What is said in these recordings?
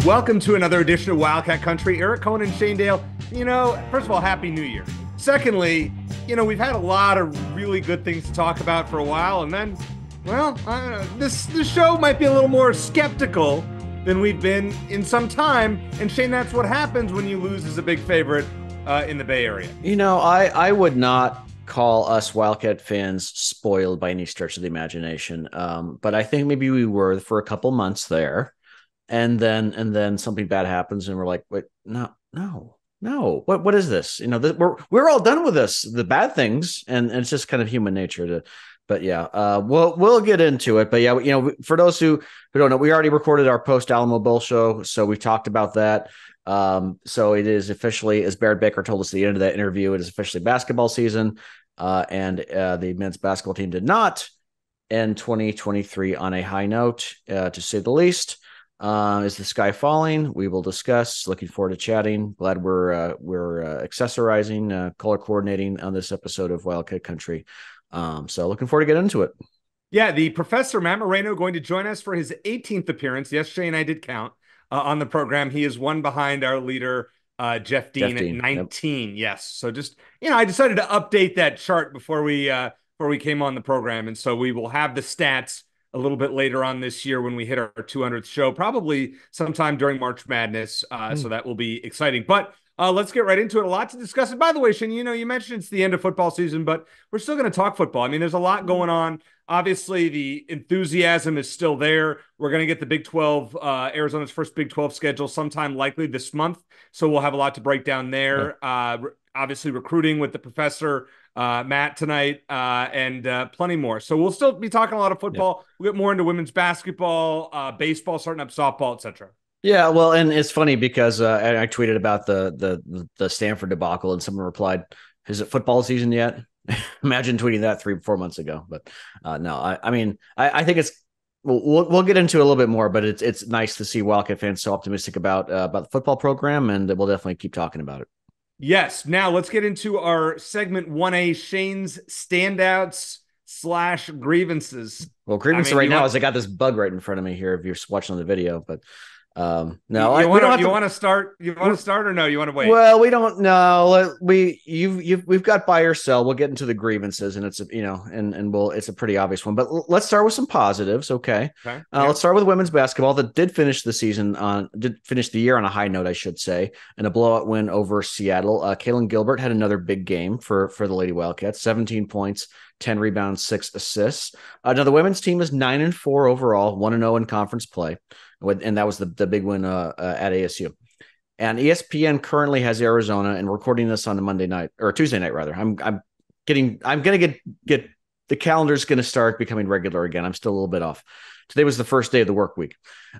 Welcome to another edition of Wildcat Country. Eric Cohen and Shane Dale. First of all, Happy New Year. Secondly, we've had a lot of really good things to talk about for a while, and then, this show might be a little more skeptical than we've been in some time. And Shane, that's what happens when you lose as a big favorite in the Bay Area. I would not call us Wildcat fans spoiled by any stretch of the imagination, but I think maybe we were for a couple months there. And then something bad happens, and we're like, wait, no. What is this? We're all done with this, the bad things, and it's just kind of human nature we'll get into it. But for those who don't know, we already recorded our post Alamo Bowl show, so we talked about that. So it is officially, as Barrett Baker told us at the end of that interview, it is officially basketball season, and the men's basketball team did not end 2023 on a high note, to say the least. Is the sky falling? We will discuss. Looking forward to chatting. Glad we're accessorizing, color coordinating on this episode of Wildcat Country. So looking forward to get into it. Yeah, the professor, Matt Moreno, going to join us for his 18th appearance. Yes, Shane, I did count on the program. He is one behind our leader, Jeff Dean at 19. Yep. Yes. So just, I decided to update that chart before we came on the program. And so we will have the stats a little bit later on this year when we hit our 200th show, probably sometime during March Madness. So that will be exciting. But let's get right into it. A lot to discuss. And by the way, Shane, you mentioned it's the end of football season, but we're still going to talk football. I mean, there's a lot going on. Obviously, the enthusiasm is still there. We're going to get the Big 12, Arizona's first Big 12 schedule sometime likely this month. So we'll have a lot to break down there. Obviously, recruiting with the professor, Matt tonight, and plenty more. So we'll still be talking a lot of football. We'll get more into women's basketball, baseball, starting up softball, etc. Yeah, well, and it's funny because I tweeted about the Stanford debacle, and someone replied, "Is it football season yet?" Imagine tweeting that 3-4 months ago. But no, I think it's we'll get into it a little bit more. But it's nice to see Wildcat fans so optimistic about the football program, and we'll definitely keep talking about it. Yes. Now let's get into our segment 1A, Shane's standouts / grievances. Well, grievances now is I got this bug right in front of me here if you're watching on the video, but no, you want to start? You want to start or no? You want to wait? Well, we don't know. We've got buy or sell. We'll get into the grievances, and it's it's a pretty obvious one. But let's start with some positives. Okay. Let's start with women's basketball that did finish the year on a high note, I should say, and a blowout win over Seattle. Kaylin Gilbert had another big game for the Lady Wildcats, 17 points. 10 rebounds, 6 assists. Now the women's team is 9-4 overall, 1-0 in conference play. And that was the big win at ASU. And ESPN currently has Arizona, and we're recording this on a Monday night or Tuesday night, rather. I'm going to get the calendar's going to start becoming regular again. I'm still a little bit off. Today was the first day of the work week.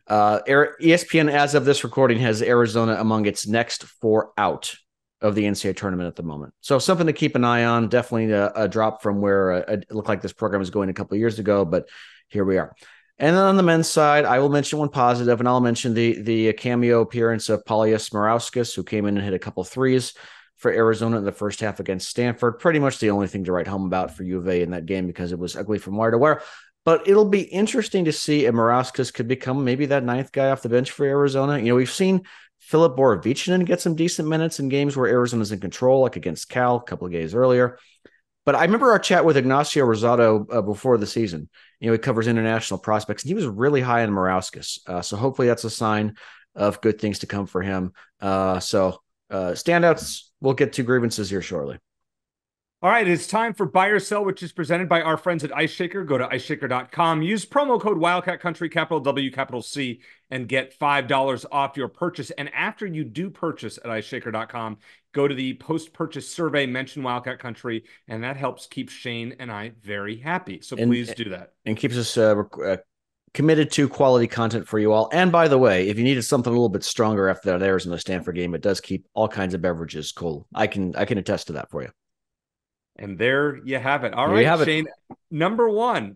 ESPN, as of this recording, has Arizona among its next 4 out of the NCAA tournament at the moment. So something to keep an eye on. Definitely a drop from where it looked like this program was going a couple of years ago, but here we are. And then on the men's side, I will mention one positive, and I'll mention the cameo appearance of Polya Smorauskas, who came in and hit a couple threes for Arizona in the first half against Stanford. Pretty much the only thing to write home about for U of A in that game because it was ugly from wire to wire. But it'll be interesting to see if Morauskas could become maybe that 9th guy off the bench for Arizona. We've seen Philip Borovichinen get some decent minutes in games where Arizona's in control, like against Cal a couple of days earlier. But I remember our chat with Ignacio Rosado before the season. He covers international prospects, and he was really high on Morauskas. So hopefully that's a sign of good things to come for him. Standouts, we'll get to grievances here shortly. All right, it's time for Buy or Sell, which is presented by our friends at Ice Shaker. Go to iceshaker.com. Use promo code Wildcat Country, capital W, capital C, and get $5 off your purchase. And after you do purchase at iceshaker.com, go to the post-purchase survey, mention Wildcat Country, and that helps keep Shane and I very happy. So please do that. And keeps us committed to quality content for you all. And by the way, if you needed something a little bit stronger after that Arizona Stanford game, it does keep all kinds of beverages cool. I can attest to that for you. And there you have it. All right, Shane. Number one,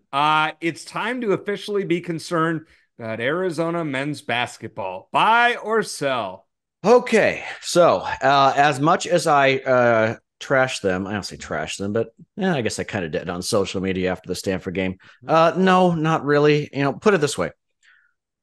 it's time to officially be concerned about Arizona men's basketball. Buy or sell? Okay, so as much as I trash them, I don't say trash them, but I guess I kind of did on social media after the Stanford game. No, not really. Put it this way.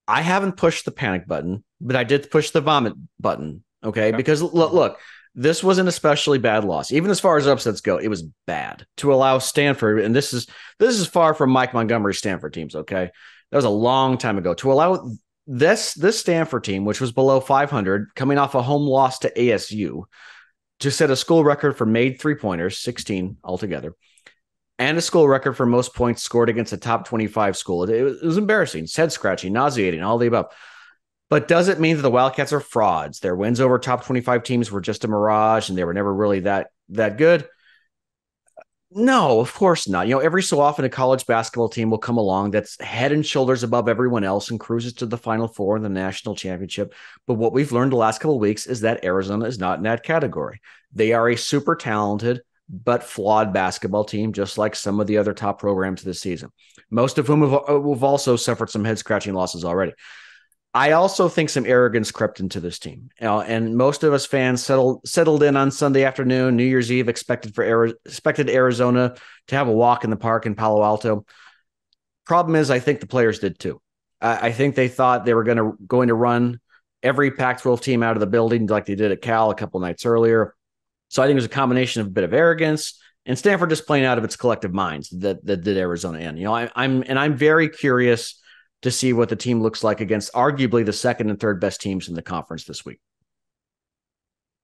I haven't pushed the panic button but I did push the vomit button. Okay. Because look, this was an especially bad loss. Even as far as upsets go, it was bad to allow Stanford. And this is far from Mike Montgomery's Stanford teams. Okay. That was a long time ago to allow this Stanford team, which was below 500, coming off a home loss to ASU, to set a school record for made 3-pointers, 16 altogether, and a school record for most points scored against a top 25 school. It was embarrassing, head scratching, nauseating, all the above. But does it mean that the Wildcats are frauds? Their wins over top 25 teams were just a mirage and they were never really that good? No, of course not. Every so often a college basketball team will come along that's head and shoulders above everyone else and cruises to the Final Four in the national championship. But what we've learned the last couple of weeks is that Arizona is not in that category. They are a super talented but flawed basketball team, just like some of the other top programs this season, most of whom have also suffered some head-scratching losses already. I also think some arrogance crept into this team, and most of us fans settled in on Sunday afternoon, New Year's Eve, expected Arizona to have a walk in the park in Palo Alto. Problem is, I think the players did too. I think they thought they were going to run every Pac-12 team out of the building like they did at Cal a couple nights earlier. So I think it was a combination of a bit of arrogance and Stanford just playing out of its collective minds that did Arizona in. I'm very curious to see what the team looks like against arguably the second and third best teams in the conference this week.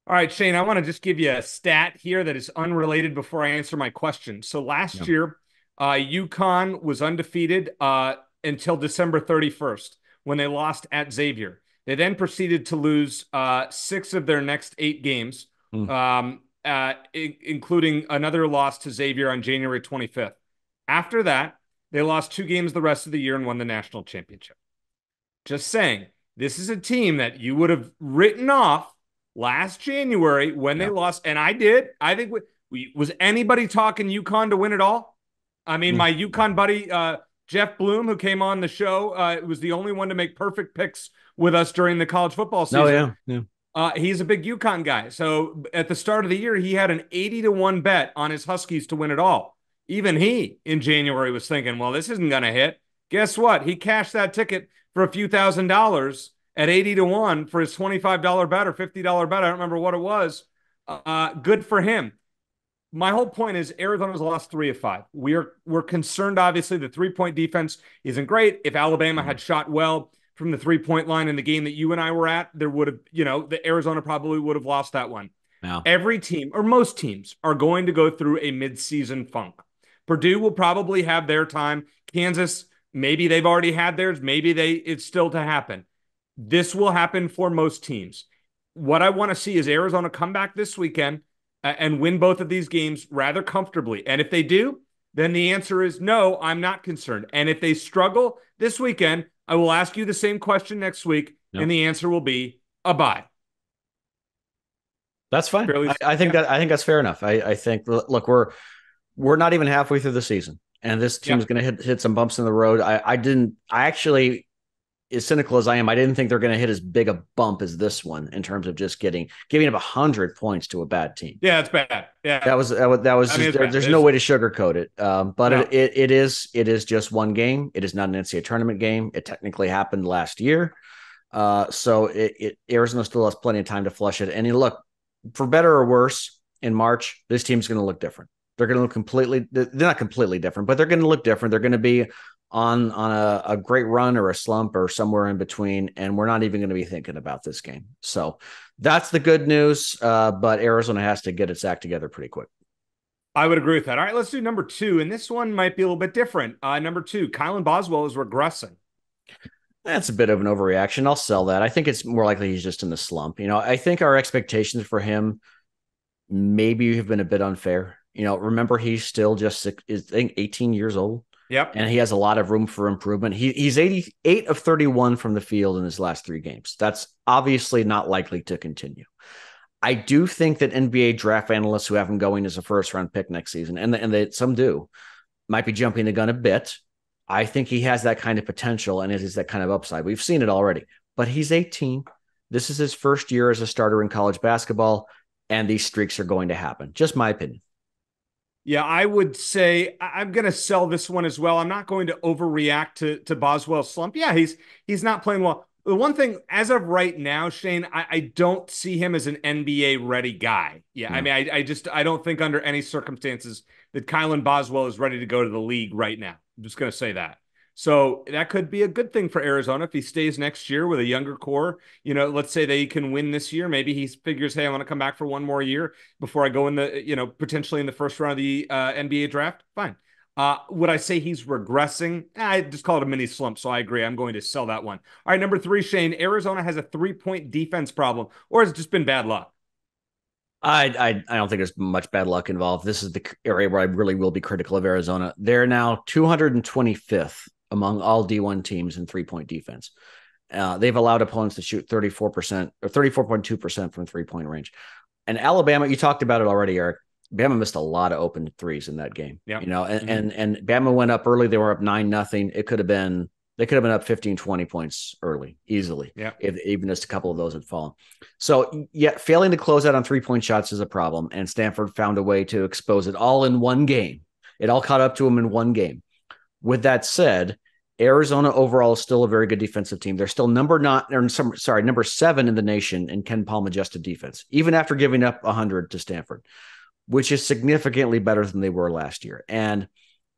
All right, Shane, I want to just give you a stat here that is unrelated before I answer my question. So last year, UConn was undefeated until December 31st when they lost at Xavier. They then proceeded to lose 6 of their next 8 games, including another loss to Xavier on January 25th. After that, they lost 2 games the rest of the year and won the national championship. Just saying, this is a team that you would have written off last January when they lost, and I did. I think was anybody talking UConn to win it all? I mean, my UConn buddy Jeff Bloom, who came on the show, was the only one to make perfect picks with us during the college football season. He's a big UConn guy. So at the start of the year, he had an 80-1 bet on his Huskies to win it all. Even he, in January, was thinking, well, this isn't going to hit. Guess what? He cashed that ticket for a few $1,000s at 80-1 for his $25 bet or $50 bet. I don't remember what it was. Good for him. My whole point is Arizona's lost 3 of 5. We're concerned, obviously. The 3-point defense isn't great. If Alabama had shot well from the 3-point line in the game that you and I were at, there would have, the Arizona probably would have lost that one. No. Every team, or most teams, are going to go through a midseason funk. Purdue will probably have their time. Kansas, maybe they've already had theirs. Maybe it's still to happen. This will happen for most teams. What I want to see is Arizona come back this weekend and win both of these games rather comfortably. And if they do, then the answer is no, I'm not concerned. And if they struggle this weekend, I will ask you the same question next week, and the answer will be a bye. That's fine. I think that's fair enough. I think, look, we're not even halfway through the season, and this team is going to hit some bumps in the road. I actually, as cynical as I am, I didn't think they're going to hit as big a bump as this one in terms of just giving up 100 points to a bad team. Yeah, it's bad. Yeah, that was there's no way to sugarcoat it. But it is just one game. It is not an NCAA tournament game. It technically happened last year. So Arizona still has plenty of time to flush it. And look, for better or worse, in March, this team's going to look different. They're going to look they're not completely different, but they're going to look different. They're going to be on a great run or a slump or somewhere in between, and we're not even going to be thinking about this game. So that's the good news, but Arizona has to get its act together pretty quick. I would agree with that. All right, let's do number 2, and this one might be a little bit different. Number 2, Kylan Boswell is regressing. That's a bit of an overreaction. I'll sell that. I think it's more likely he's just in the slump. I think our expectations for him maybe have been a bit unfair. Remember, he's still just 18 years old. Yep. And he has a lot of room for improvement. He's 88 of 31 from the field in his last 3 games. That's obviously not likely to continue. I do think that NBA draft analysts who have him going as a first-round pick next season, and some do, might be jumping the gun a bit. I think he has that kind of potential, and it is that kind of upside. We've seen it already. But he's 18. This is his first year as a starter in college basketball, and these streaks are going to happen. Just my opinion. Yeah, I would say I'm going to sell this one as well. I'm not going to overreact to Boswell's slump. Yeah, he's not playing well. The one thing, as of right now, Shane, I don't see him as an NBA ready guy. Yeah, I mean, I don't think under any circumstances that Kylan Boswell is ready to go to the league right now. I'm just going to say that. So that could be a good thing for Arizona if he stays next year with a younger core. Let's say they can win this year. Maybe he figures, hey, I want to come back for one more year before I go in the, potentially in the first round of the NBA draft. Fine. Would I say he's regressing? I just call it a mini slump, so I agree. I'm going to sell that one. All right, number 3, Shane. Arizona has a 3-point defense problem, or has it just been bad luck? I don't think there's much bad luck involved. This is the area where I really will be critical of Arizona. They're now 225th among all D1 teams in 3-point defense. They've allowed opponents to shoot 34% or 34.2% from 3-point range. And Alabama, you talked about it already, Eric. Bama missed a lot of open threes in that game. Yeah. And Bama went up early. They were up 9-0. They could have been up 15, 20 points early, easily. Yeah. If even just a couple of those had fallen. So yeah, failing to close out on 3-point shots is a problem. And Stanford found a way to expose it all in one game. It all caught up to them in one game. With that said, Arizona overall is still a very good defensive team. They're still number 7 in the nation in Ken Palm adjusted defense, even after giving up 100 to Stanford, which is significantly better than they were last year. And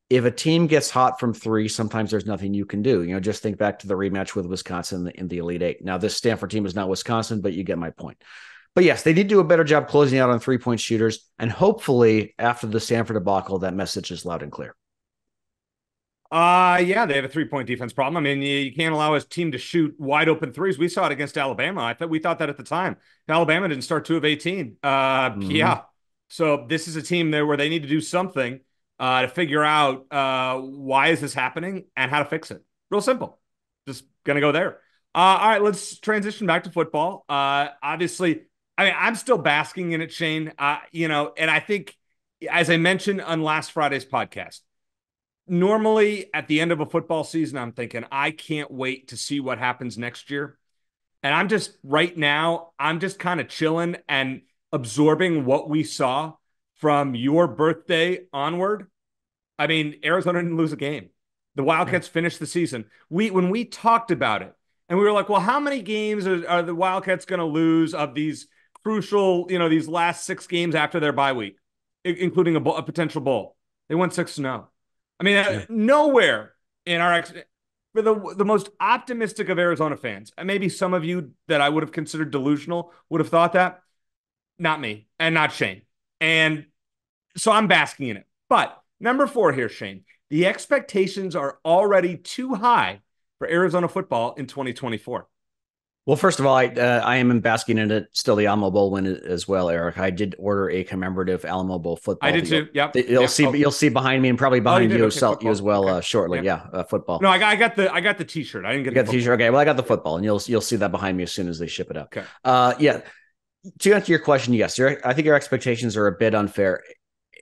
if a team gets hot from 3, sometimes there's nothing you can do. Just think back to the rematch with Wisconsin in the Elite Eight. Now, this Stanford team is not Wisconsin, but you get my point. But yes, they need to do a better job closing out on 3-point shooters. And hopefully after the Stanford debacle, that message is loud and clear. Yeah, they have a 3-point defense problem. I mean, you can't allow his team to shoot wide open threes. We saw it against Alabama. We thought that at the time. Alabama didn't start 2 of 18. Yeah. So this is a team there where they need to do something to figure out why is this happening and how to fix it. Real simple. Just gonna go there. All right, let's transition back to football. Obviously, I mean, I'm still basking in it, Shane. And I think, as I mentioned on last Friday's podcast, normally at the end of a football season, I'm thinking, I can't wait to see what happens next year. And I'm just kind of chilling and absorbing what we saw from your birthday onward. I mean, Arizona didn't lose a game. The Wildcats finished the season. When we talked about it, and we were like, well, how many games are the Wildcats going to lose of these crucial, these last 6 games after their bye week, including a potential bowl? They went 6-0. I mean, nowhere in for the most optimistic of Arizona fans, and maybe some of you that I would have considered delusional would have thought that. Not me, and not Shane. And so I'm basking in it. But number 4 here, Shane, the expectations are already too high for Arizona football in 2024. Well, first of all, I am basking in it. Still, the Alamo Bowl win as well, Eric. I did order a commemorative Alamo Bowl football. I did too. Yep. You'll see behind me and probably behind you, you as well. Okay. Shortly. Yeah, football. No, I got the T-shirt. I didn't get the T-shirt. Okay, well, I got the football, and you'll see that behind me as soon as they ship it up. Okay. Yeah. To answer your question, yes, I think your expectations are a bit unfair.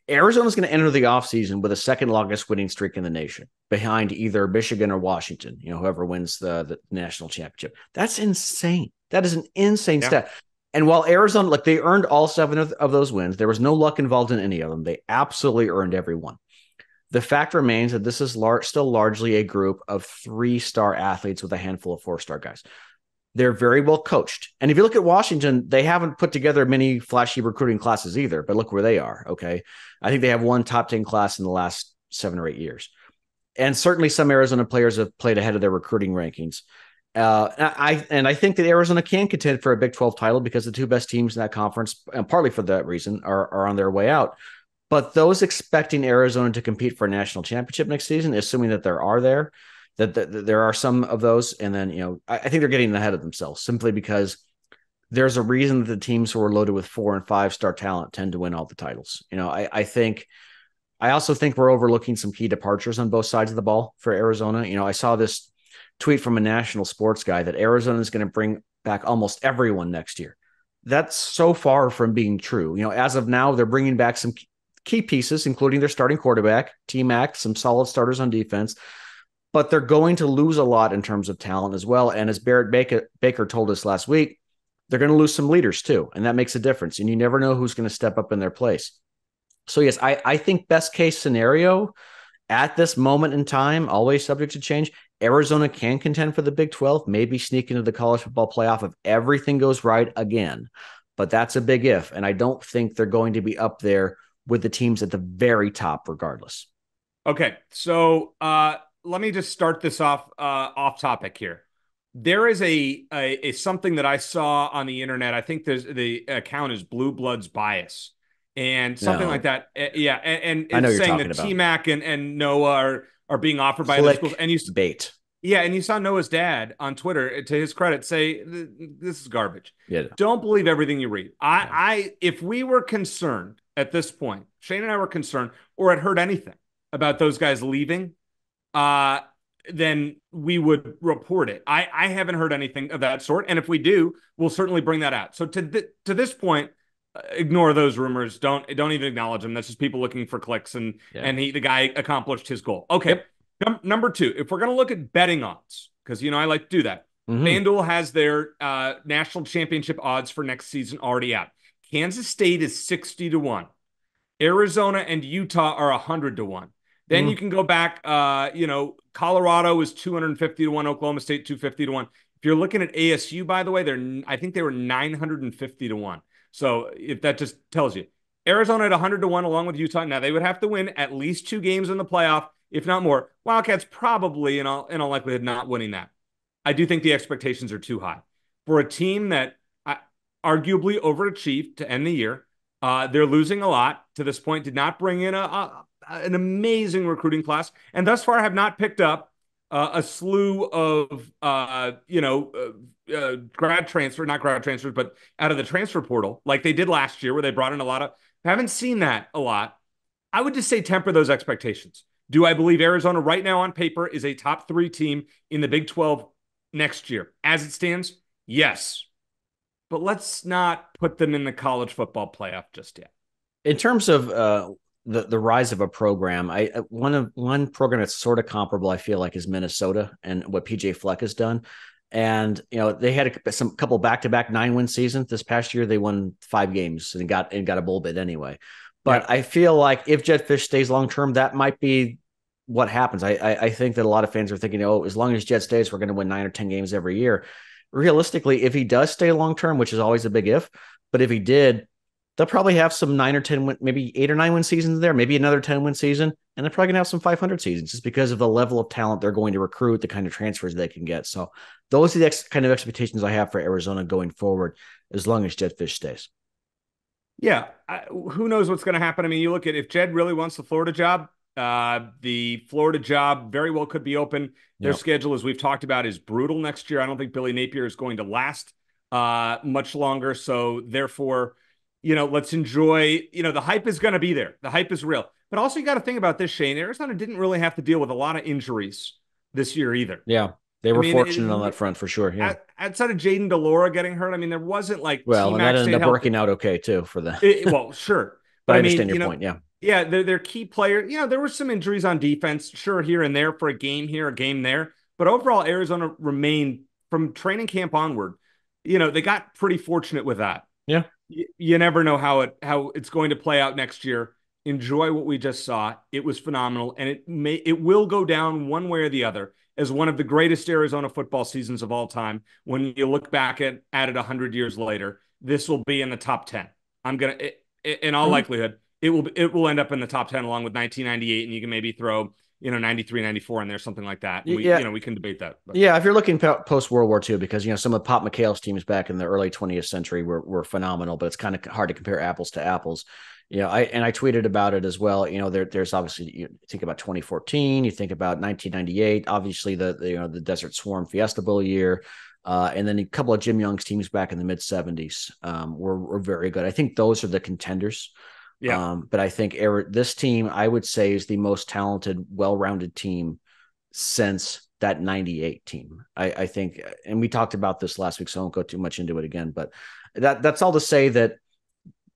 Arizona's going to enter the offseason with the second longest winning streak in the nation, behind either Michigan or Washington, whoever wins the national championship. That's insane. That is an insane stat. And while Arizona, they earned all 7 of those wins, there was no luck involved in any of them. They absolutely earned every one. The fact remains that this is still largely a group of 3-star athletes with a handful of 4-star guys. They're very well coached. And if you look at Washington, they haven't put together many flashy recruiting classes either, but look where they are. Okay. I think they have one top 10 class in the last 7 or 8 years. And certainly some Arizona players have played ahead of their recruiting rankings. I think that Arizona can contend for a Big 12 title because the 2 best teams in that conference, and partly for that reason, are on their way out. But those expecting Arizona to compete for a national championship next season, assuming that there are some of those. And then, I think they're getting ahead of themselves simply because there's a reason that the teams who are loaded with 4- and 5-star talent tend to win all the titles. I also think we're overlooking some key departures on both sides of the ball for Arizona. I saw this tweet from a national sports guy that Arizona is going to bring back almost everyone next year. That's so far from being true. As of now, they're bringing back some key pieces, including their starting quarterback, T-Mac, some solid starters on defense. But they're going to lose a lot in terms of talent as well. And as Barrett Baker told us last week, they're going to lose some leaders too. And that makes a difference. And you never know who's going to step up in their place. So yes, I think best case scenario, at this moment in time, always subject to change, Arizona can contend for the Big 12, maybe sneak into the college football playoff if everything goes right again. But that's a big if. And I don't think they're going to be up there with the teams at the very top regardless. Okay. So let me just start this off topic here. There is a something that I saw on the internet. I think the account is Blue Bloods Bias and something like No, that. Yeah, and I know it's you're saying that talking about T-Mac and Noah are being offered by other schools. click And you bait. yeah, and you saw Noah's dad on Twitter, to his credit, say this is garbage. Yeah. Don't believe everything you read. No. If we were concerned at this point, Shane and I were concerned, or had heard anything about those guys leaving, uh, then we would report it. I haven't heard anything of that sort, and if we do, we'll certainly bring that out. So to this point, ignore those rumors. Don't even acknowledge them. That's just people looking for clicks, and Yeah. the guy accomplished his goal. Okay. Yep. Number two, if we're going to look at betting odds, because I like to do that. FanDuel has their national championship odds for next season already out. Kansas State is 60-1. Arizona and Utah are 100-1. Then you can go back. Colorado is 250-1. Oklahoma State 250-1. If you're looking at ASU, by the way, I think they were 950-1. So if that just tells you, Arizona at 100-1 along with Utah. Now they would have to win at least 2 games in the playoff, if not more. Wildcats probably in all likelihood not winning that. I do think the expectations are too high for a team that arguably overachieved to end the year. They're losing a lot to this point. Did not bring in an amazing recruiting class, and thus far have not picked up a slew of grad transfer, not grad transfers, but out of the transfer portal, like they did last year, where they brought in a lot of. Haven't seen that a lot. I would just say temper those expectations. Do I believe Arizona right now on paper is a top 3 team in the Big 12 next year? As it stands, yes. But let's not put them in the college football playoff just yet. In terms of the rise of a program, one program that's sort of comparable, I feel like, is Minnesota and what PJ Fleck has done. And they had a couple back-to-back 9-win seasons. This past year, they won 5 games and got a bowl bid anyway. But yeah. I feel like if Jedd Fisch stays long term, that might be what happens. I think that a lot of fans are thinking, as long as Jedd stays, we're going to win 9 or 10 games every year. Realistically, if he does stay long term, which is always a big if, but if he did, they'll probably have some 9 or 10, maybe 8 or 9 win seasons there, maybe another 10-win season, and they're probably going to have some 500 seasons just because of the level of talent they're going to recruit, the kind of transfers they can get. So those are the kind of expectations I have for Arizona going forward, as long as Jedd Fisch stays. Yeah, who knows what's going to happen? I mean, you look at if Jedd really wants the Florida job, the Florida job very well could be open. Their schedule, as we've talked about, is brutal next year. I don't think Billy Napier is going to last much longer. So therefore, let's enjoy, the hype is going to be there. The hype is real. But also you got to think about this, Shane. Arizona didn't really have to deal with a lot of injuries this year either. Yeah. They were fortunate on that front for sure. Yeah. Outside of Jaden DeLora getting hurt, I mean, there wasn't like and that ended up working out okay too for them. Well, sure, but I understand your point. Yeah, yeah, they're key players. There were some injuries on defense, sure, here and there for a game here, a game there, but overall, Arizona remained from training camp onward. They got pretty fortunate with that. Yeah, you never know how it's going to play out next year. Enjoy what we just saw. It was phenomenal, and it will go down one way or the other as one of the greatest Arizona football seasons of all time. When you look back at it 100 years later, this will be in the top 10. In all likelihood, it will end up in the top 10 along with 1998, and you can maybe throw 93, 94 in there, something like that. And we can debate that. But. Yeah, if you're looking post World War II, because some of Pop McKale's teams back in the early 20th century were phenomenal, but it's kind of hard to compare apples to apples. I tweeted about it as well. There's obviously, you think about 2014, you think about 1998, obviously the Desert Swarm Fiesta Bowl year, and then a couple of Jim Young's teams back in the mid 70s were very good. I think those are the contenders. Yeah. But I think this team, I would say, is the most talented, well-rounded team since that 98 team. I think, and we talked about this last week, so I won't go too much into it again, but that's all to say that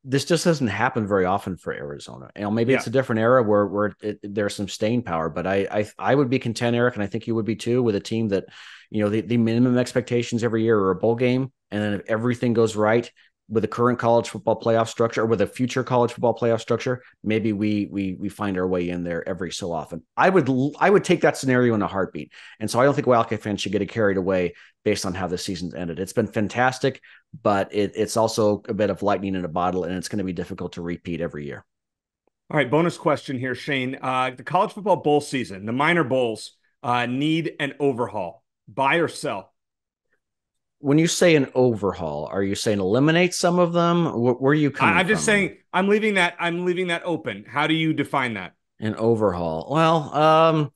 this just doesn't happen very often for Arizona. Maybe it's a different era where there's some staying power, but I would be content, Eric, and I think you would be too, with a team that, the minimum expectations every year are a bowl game. And then if everything goes right, with the current college football playoff structure, or with a future college football playoff structure, maybe we find our way in there every so often. I would take that scenario in a heartbeat. And so I don't think Wildcat fans should get carried away based on how the season's ended. It's been fantastic, but it's also a bit of lightning in a bottle, and it's going to be difficult to repeat every year. All right, bonus question here, Shane. The college football bowl season, the minor bowls, need an overhaul. Buy or sell? When you say an overhaul, are you saying eliminate some of them? Where are you coming from? I'm just saying I'm leaving that open. How do you define that? An overhaul. Well,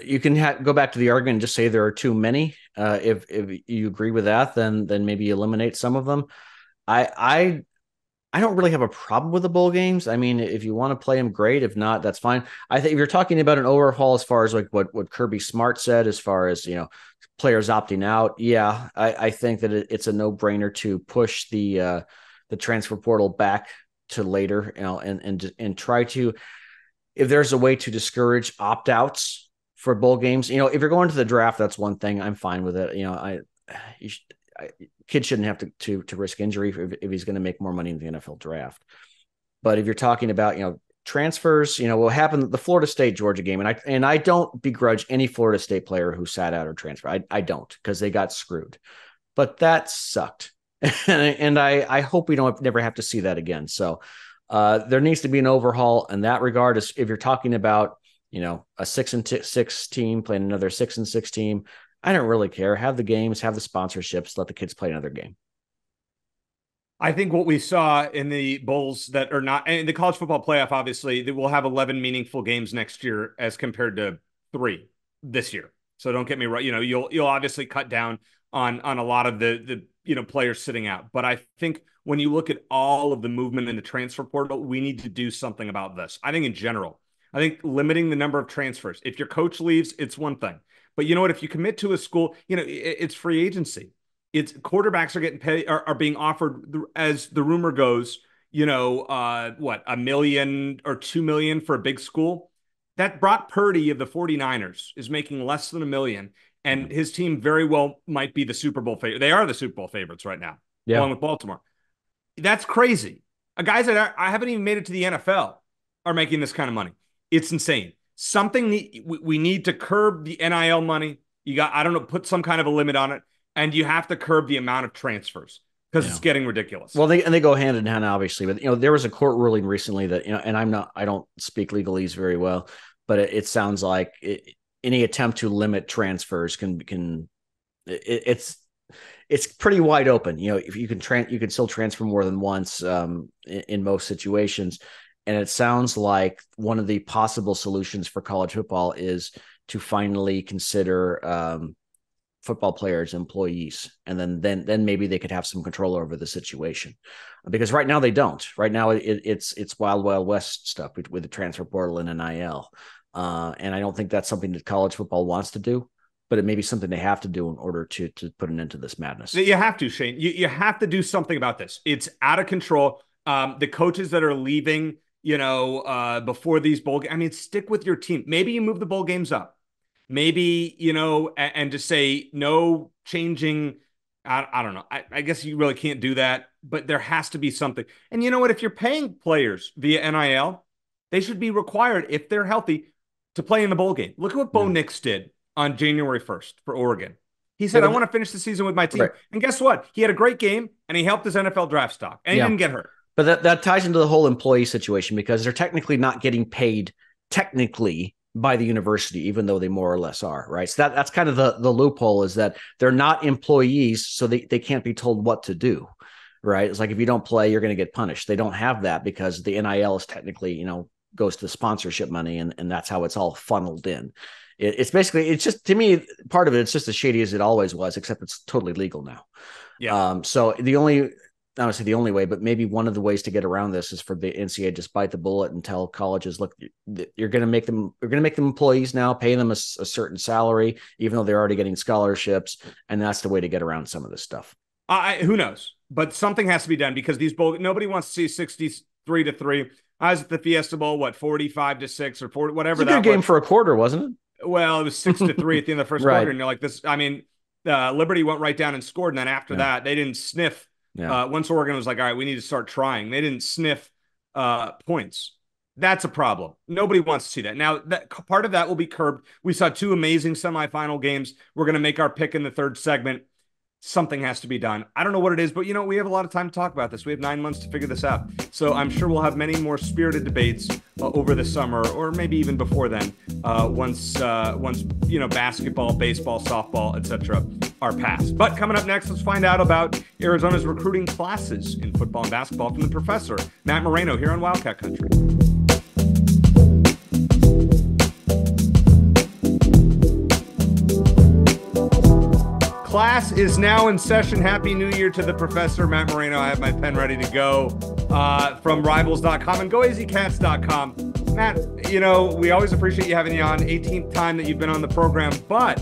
you can go back to the argument and just say there are too many. If you agree with that, then maybe eliminate some of them. I don't really have a problem with the bowl games. I mean, if you want to play them, great. If not, that's fine. I think if you're talking about an overhaul as far as like what Kirby Smart said, as far as, players opting out, yeah, I think that it's a no-brainer to push the transfer portal back to later, and try to, if there's a way to discourage opt-outs for bowl games, if you're going to the draft, that's one thing. I'm fine with it. Kid shouldn't have to risk injury if he's going to make more money in the NFL draft. But if you're talking about, transfers, what happened the Florida State Georgia game, and I don't begrudge any Florida State player who sat out or transferred. I don't, because they got screwed. But that sucked. and I hope we don't never have to see that again. So there needs to be an overhaul in that regard. If you're talking about, a 6-6 team playing another 6-6 team, I don't really care. Have the games, have the sponsorships, let the kids play another game. I think what we saw in the bowls that are not, and the college football playoff, obviously, they will have 11 meaningful games next year as compared to 3 this year. So don't get me wrong. You'll obviously cut down on a lot of the players sitting out. But I think when you look at all of the movement in the transfer portal, we need to do something about this. I think in general, I think limiting the number of transfers. If your coach leaves, it's one thing. But you know what? If you commit to a school, it's free agency. It's quarterbacks are getting paid, are being offered, as the rumor goes, $1 million or $2 million for a big school. That Brock Purdy of the 49ers is making less than $1 million, and his team very well might be the Super Bowl favorite. They are the Super Bowl favorites right now, along with Baltimore. That's crazy. Guys that I haven't even made it to the NFL are making this kind of money. It's insane. We need to curb the NIL money. I don't know, put some kind of a limit on it. And you have to curb the amount of transfers because it's getting ridiculous. Well, they go hand in hand, obviously. But, there was a court ruling recently that, and I don't speak legalese very well, but it sounds like any attempt to limit transfers it's pretty wide open. If you can still transfer more than once in most situations. And it sounds like one of the possible solutions for college football is to finally consider football players employees, and then maybe they could have some control over the situation, because right now they don't. Right now it's wild west stuff with the transfer portal and NIL, and I don't think that's something that college football wants to do, but it may be something they have to do in order to put an end to this madness. You have to, Shane. You have to do something about this. It's out of control. The coaches that are leaving, before these bowl games, stick with your team. Maybe you move the bowl games up. Maybe, and just say no changing. I don't know. I guess you really can't do that, but there has to be something. And you know what? If you're paying players via NIL, they should be required, if they're healthy, to play in the bowl game. Look at what Bo Nix did on January 1st for Oregon. He said, I want to finish the season with my team. Right. And guess what? He had a great game, and he helped his NFL draft stock, and he didn't get hurt. But that ties into the whole employee situation, because they're technically not getting paid by the university, even though they more or less are, right? So that's kind of the loophole, is that they're not employees, so they can't be told what to do, right? It's like, if you don't play, you're going to get punished. They don't have that, because the NIL is technically, goes to sponsorship money, and that's how it's all funneled in. It's basically, it's just, to me, part of it, it's just as shady as it always was, except it's totally legal now. Yeah. So I would say the only way, but maybe one of the ways to get around this is for the NCAA to bite the bullet and tell colleges, look, you're going to make them employees now, pay them a certain salary, even though they're already getting scholarships. And that's the way to get around some of this stuff. Who knows? But something has to be done, because nobody wants to see 63-3. I was at the Fiesta Bowl, 45-6 or 40, whatever. It was a good game for a quarter, wasn't it? Well, it was 6-3 at the end of the first quarter. And you're like, Liberty went right down and scored. And then after that, they didn't sniff Yeah. Once Oregon was like, all right, we need to start trying, they didn't sniff points. That's a problem. Nobody wants to see that. Now, that part of that will be curbed. We saw two amazing semifinal games. We're going to make our pick in the third segment. Something has to be done. I don't know what it is, but we have a lot of time to talk about this. We have 9 months to figure this out. So I'm sure we'll have many more spirited debates over the summer, or maybe even before then, once basketball, baseball, softball, etc. are passed. But coming up next, let's find out about Arizona's recruiting classes in football and basketball from the professor, Matt Moreno, here on Wildcat Country. Class is now in session. Happy New Year to the professor, Matt Moreno. I have my pen ready to go from rivals.com and goazcats.com. Matt, we always appreciate you having you on. 18th time that you've been on the program, but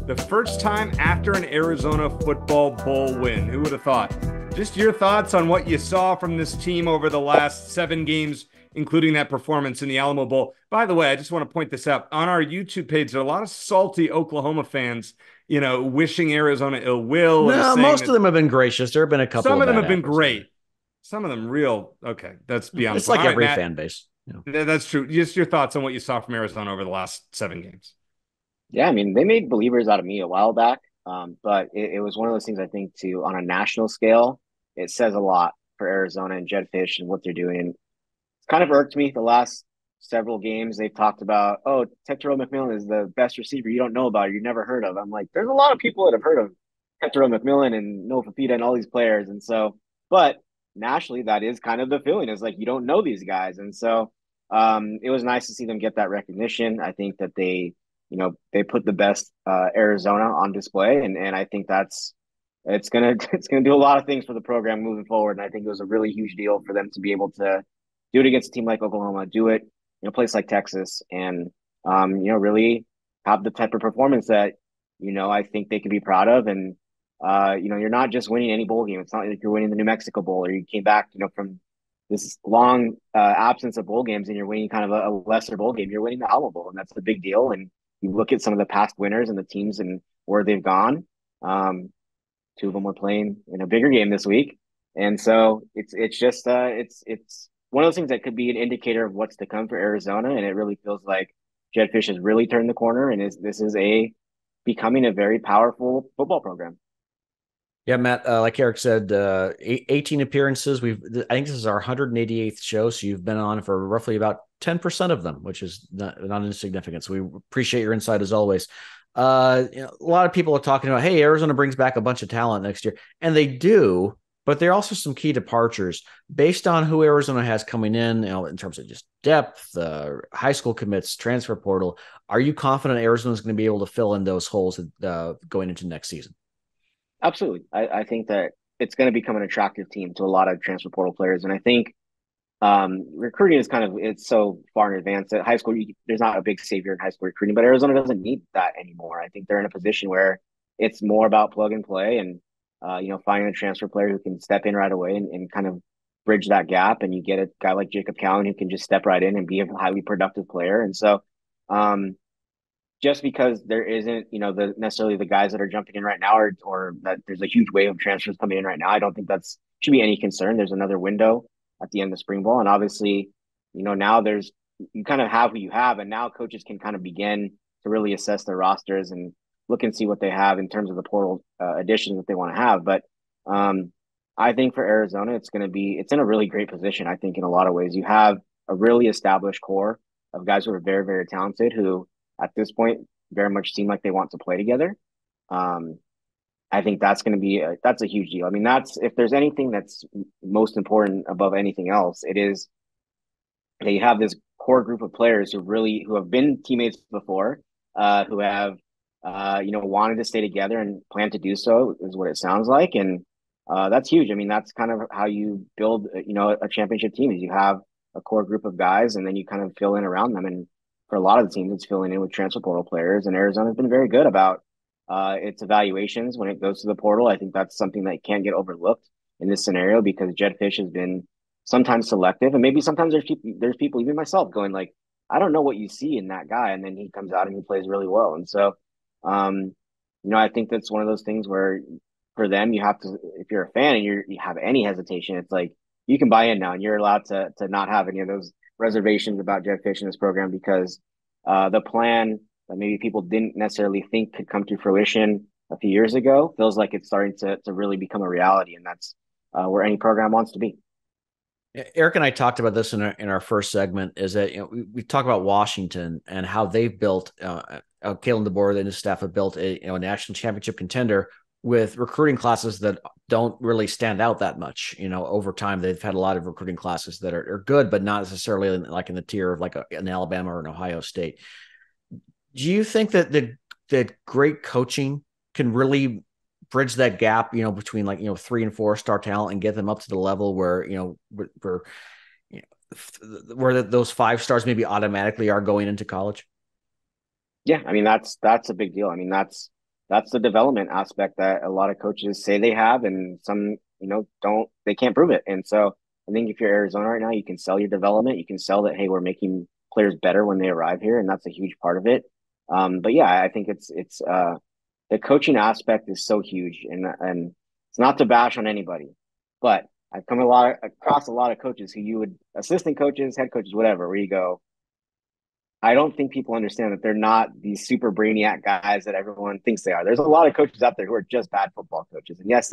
the first time after an Arizona football bowl win. Who would have thought? Just your thoughts on what you saw from this team over the last 7 games, including that performance in the Alamo Bowl. By the way, I just want to point this out. On our YouTube page, there are a lot of salty Oklahoma fans wishing Arizona ill will. No, most of them have been gracious. There have been a couple. Some of them have been apples, great. Some of them real. Okay, that's beyond. It's like right, every Matt, fan base. That's true. Just your thoughts on what you saw from Arizona over the last 7 games. Yeah, I mean, they made believers out of me a while back, but it was one of those things I think on a national scale, it says a lot for Arizona and Jedd Fisch and what they're doing. It's kind of irked me the last several games. They've talked about, oh, Terrell McMillan is the best receiver you don't know about, or you never heard of. I'm like, there's a lot of people that have heard of Terrell McMillan and Noah Fafita and all these players. And so, but nationally, that is kind of the feeling, is like, you don't know these guys. And so it was nice to see them get that recognition. I think that they put the best Arizona on display. And I think it's gonna do a lot of things for the program moving forward. And I think it was a really huge deal for them to be able to do it against a team like Oklahoma, do it in a place like Texas, and really have the type of performance that I think they could be proud of. And you're not just winning any bowl game. It's not like you're winning the New Mexico Bowl, or you came back from this long absence of bowl games and you're winning kind of a lesser bowl game. You're winning the Alamo Bowl, and that's a big deal. And you look at some of the past winners and the teams and where they've gone. 2 of them were playing in a bigger game this week, and so it's just it's one of those things that could be an indicator of what's to come for Arizona. And it really feels like Jedd Fisch has really turned the corner, and this is becoming a very powerful football program. Yeah, Matt, like Eric said, 18 appearances. I think this is our 188th show, so you've been on for roughly about 10% of them, which is not insignificant. So we appreciate your insight as always. A lot of people are talking about, hey, Arizona brings back a bunch of talent next year, and they do. But there are also some key departures based on who Arizona has coming in terms of just depth, high school commits, transfer portal. Are you confident Arizona is going to be able to fill in those holes going into next season? Absolutely. I think that it's going to become an attractive team to a lot of transfer portal players. And I think recruiting is it's so far in advance that high school, there's not a big savior in high school recruiting, but Arizona doesn't need that anymore. I think they're in a position where it's more about plug and play and, finding a transfer player who can step in right away and kind of bridge that gap. And you get a guy like Jacob Cowan who can just step right in and be a highly productive player. And so, just because there isn't, necessarily the guys that are jumping in right now, or that there's a huge wave of transfers coming in right now, I don't think should be any concern. There's another window at the end of spring ball, and obviously, now you kind of have who you have, and now coaches can kind of begin to really assess their rosters and look and see what they have in terms of the portal additions that they want to have. But I think for Arizona, it's in a really great position. I think in a lot of ways, you have a really established core of guys who are very, very talented, who at this point very much seem like they want to play together. I think that's going to be that's a huge deal. I mean, if there's anything that's most important above anything else, it is that you have this core group of players who have been teammates before, who have wanted to stay together and plan to do so, is what it sounds like. And that's huge. I mean, that's kind of how you build a championship team, is you have a core group of guys and then you kind of fill in around them. And for a lot of the teams, it's filling in with transfer portal players, and Arizona's been very good about its evaluations when it goes to the portal. I think that's something that can't get overlooked in this scenario, because Jedd Fisch has been sometimes selective, and maybe sometimes there's people, even myself, going like, I don't know what you see in that guy, and then he comes out and he plays really well. And so, I think that's one of those things where for them, you have to, if you're a fan and you have any hesitation, it's like you can buy in now and you're allowed to not have any of those reservations about Jedd Fisch in this program because the plan that maybe people didn't necessarily think could come to fruition a few years ago feels like it's starting to really become a reality, and that's where any program wants to be. Eric and I talked about this in our first segment. Is that we talk about Washington and how they've built. Kalen DeBoer and his staff have built a national championship contender with recruiting classes that don't really stand out that much. Over time they've had a lot of recruiting classes that are good, but not necessarily like in the tier of like an Alabama or an Ohio State. Do you think that that great coaching can really bridge that gap, between 3 and 4 star talent and get them up to the level where, where those 5 stars maybe automatically are going into college? Yeah, I mean that's a big deal. I mean that's the development aspect that a lot of coaches say they have, and some don't, they can't prove it. And so I think if you're Arizona right now, you can sell your development. You can sell that, hey, we're making players better when they arrive here, and that's a huge part of it. But yeah, I think it's the coaching aspect is so huge, and it's not to bash on anybody, but I've come across a lot of coaches who you would assistant coaches, head coaches, whatever, where you go, I don't think people understand that they're not these super brainiac guys that everyone thinks they are. There's a lot of coaches out there who are just bad football coaches, and yes,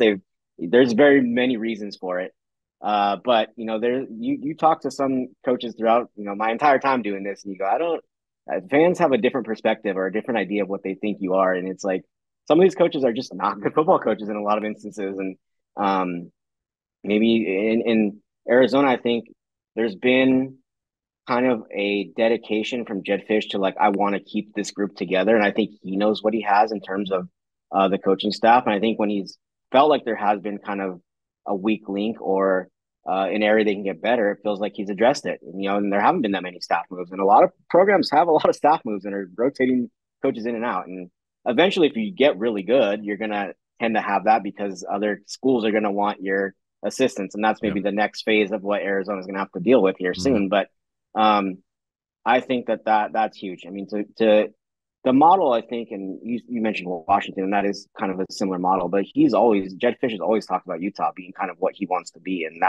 there's very many reasons for it. But you talk to some coaches throughout my entire time doing this, and you go, I don't. Fans have a different perspective or a different idea of what they think you are, and it's like some of these coaches are just not good football coaches in a lot of instances, and maybe in Arizona, I think there's been kind of a dedication from Jedd Fisch to like, I want to keep this group together. And I think he knows what he has in terms of the coaching staff. And I think when he's felt like there has been kind of a weak link or an area they can get better, it feels like he's addressed it. And there haven't been that many staff moves. And a lot of programs have a lot of staff moves and are rotating coaches in and out. And eventually, if you get really good, you're going to tend to have that because other schools are going to want your assistants. And that's maybe the next phase of what Arizona is going to have to deal with here soon. But I think that's huge. I mean, to the model, I think, and you mentioned Washington, and that is kind of a similar model, but Jedd Fisch has always talked about Utah being kind of what he wants to be. And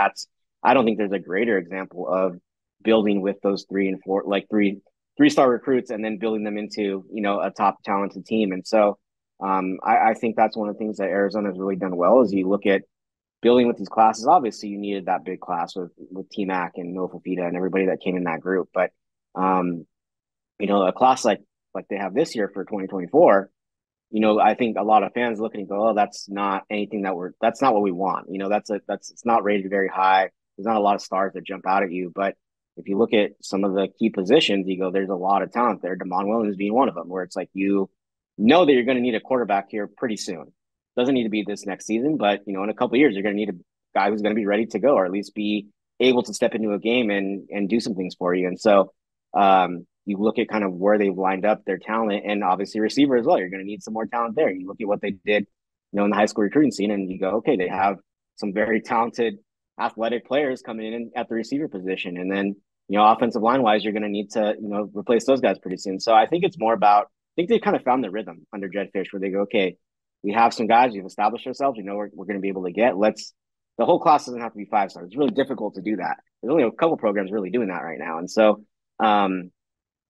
I don't think there's a greater example of building with those 3 and 4, like three-star recruits and then building them into, a top talented team. And so I think that's one of the things that Arizona has really done well is you look at building with these classes. Obviously, you needed that big class with T-Mac and Noah Fafita and everybody that came in that group. But, a class like they have this year for 2024, I think a lot of fans look and go, oh, that's not anything that's not what we want. It's not rated very high. There's not a lot of stars that jump out at you. But if you look at some of the key positions, you go, there's a lot of talent there. Damon Williams being one of them, where it's like, that you're going to need a quarterback here pretty soon. Doesn't need to be this next season, but in a couple of years, you're going to need a guy who's going to be ready to go, or at least be able to step into a game and do some things for you. And so you look at kind of where they've lined up their talent, and obviously receiver as well. You're going to need some more talent there. You look at what they did, in the high school recruiting scene, and you go, okay, they have some very talented, athletic players coming in at the receiver position, and then offensive line wise, you're going to need to replace those guys pretty soon. So I think it's more about, I think they've kind of found the rhythm under Jedd Fisch, where they go, okay, we have some guys, we've established ourselves, we're going to be able to get. The whole class doesn't have to be 5 stars. It's really difficult to do that. There's only a couple programs really doing that right now. And so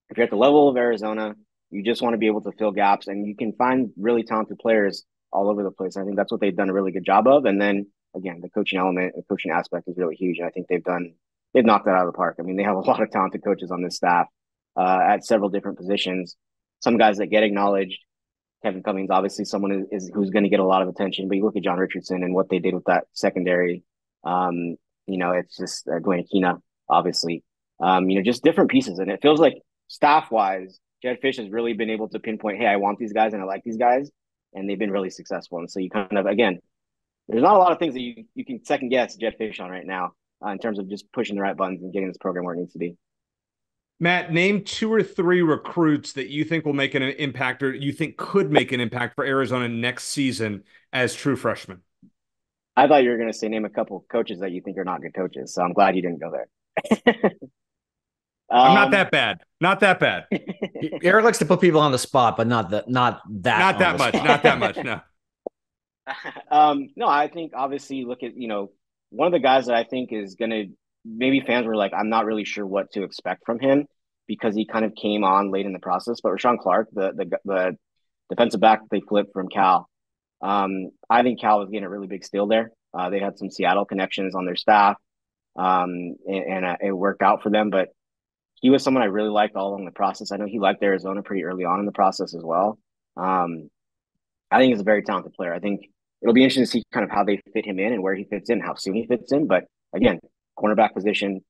if you're at the level of Arizona, you just want to be able to fill gaps, and you can find really talented players all over the place. I think that's what they've done a really good job of. And then again, the coaching element, the coaching aspect is really huge. And I think they've knocked that out of the park. I mean, they have a lot of talented coaches on this staff at several different positions. Some guys that get acknowledged. Kevin Cummings, obviously someone who's going to get a lot of attention, but you look at John Richardson and what they did with that secondary. It's just Dwayne Akina, obviously, just different pieces. And it feels like staff wise, Jedd Fisch has really been able to pinpoint, hey, I want these guys and I like these guys, and they've been really successful. And so you kind of, again, there's not a lot of things that you can second guess Jedd Fisch on right now in terms of just pushing the right buttons and getting this program where it needs to be. Matt, name 2 or 3 recruits that you think will make an impact, or you think could make an impact for Arizona next season as true freshmen. I thought you were going to say name a couple of coaches that you think are not good coaches, so I'm glad you didn't go there. I'm not that bad. Not that bad. Eric likes to put people on the spot, but not that much. Not that much. No. No, I think obviously look at, one of the guys that I think is going to, maybe fans were like, I'm not really sure what to expect from him because he kind of came on late in the process. But Rashawn Clark, the defensive back that they flipped from Cal, I think Cal was getting a really big steal there. They had some Seattle connections on their staff, and it worked out for them. But he was someone I really liked all along the process. I know he liked Arizona pretty early on in the process as well. Um, I think he's a very talented player. I think it'll be interesting to see kind of how they fit him in and where he fits in, how soon he fits in. But again, cornerback position,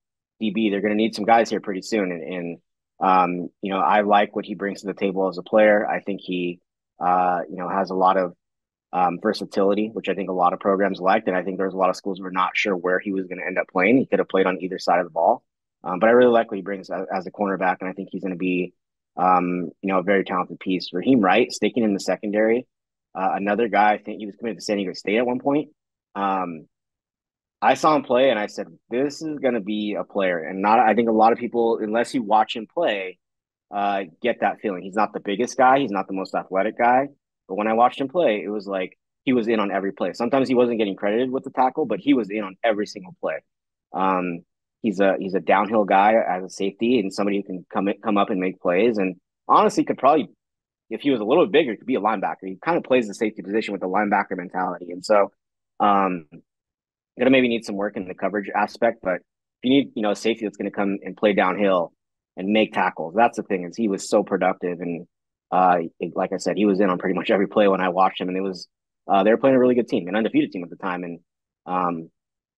DB, they're going to need some guys here pretty soon. I like what he brings to the table as a player. I think he, has a lot of versatility, which I think a lot of programs liked. And I think there's a lot of schools who were not sure where he was going to end up playing. He could have played on either side of the ball. But I really like what he brings as a cornerback. And I think he's going to be, a very talented piece. Raheem Wright, sticking in the secondary. Another guy, I think he was committed to San Diego State at one point. Um, I saw him play and I said, this is going to be a player. And not, I think a lot of people, unless you watch him play, get that feeling. He's not the biggest guy. He's not the most athletic guy. But when I watched him play, it was like he was in on every play. Sometimes he wasn't getting credited with the tackle, but he was in on every single play. Um, he's a downhill guy as a safety and somebody who can come up and make plays. And honestly, could probably, if he was a little bit bigger, could be a linebacker. He kind of plays the safety position with the linebacker mentality. And so, gonna maybe need some work in the coverage aspect, but if you need, a safety that's gonna come and play downhill and make tackles, that's the thing, is he was so productive. And like I said, he was in on pretty much every play when I watched him, and it was they were playing a really good team, an undefeated team at the time, and um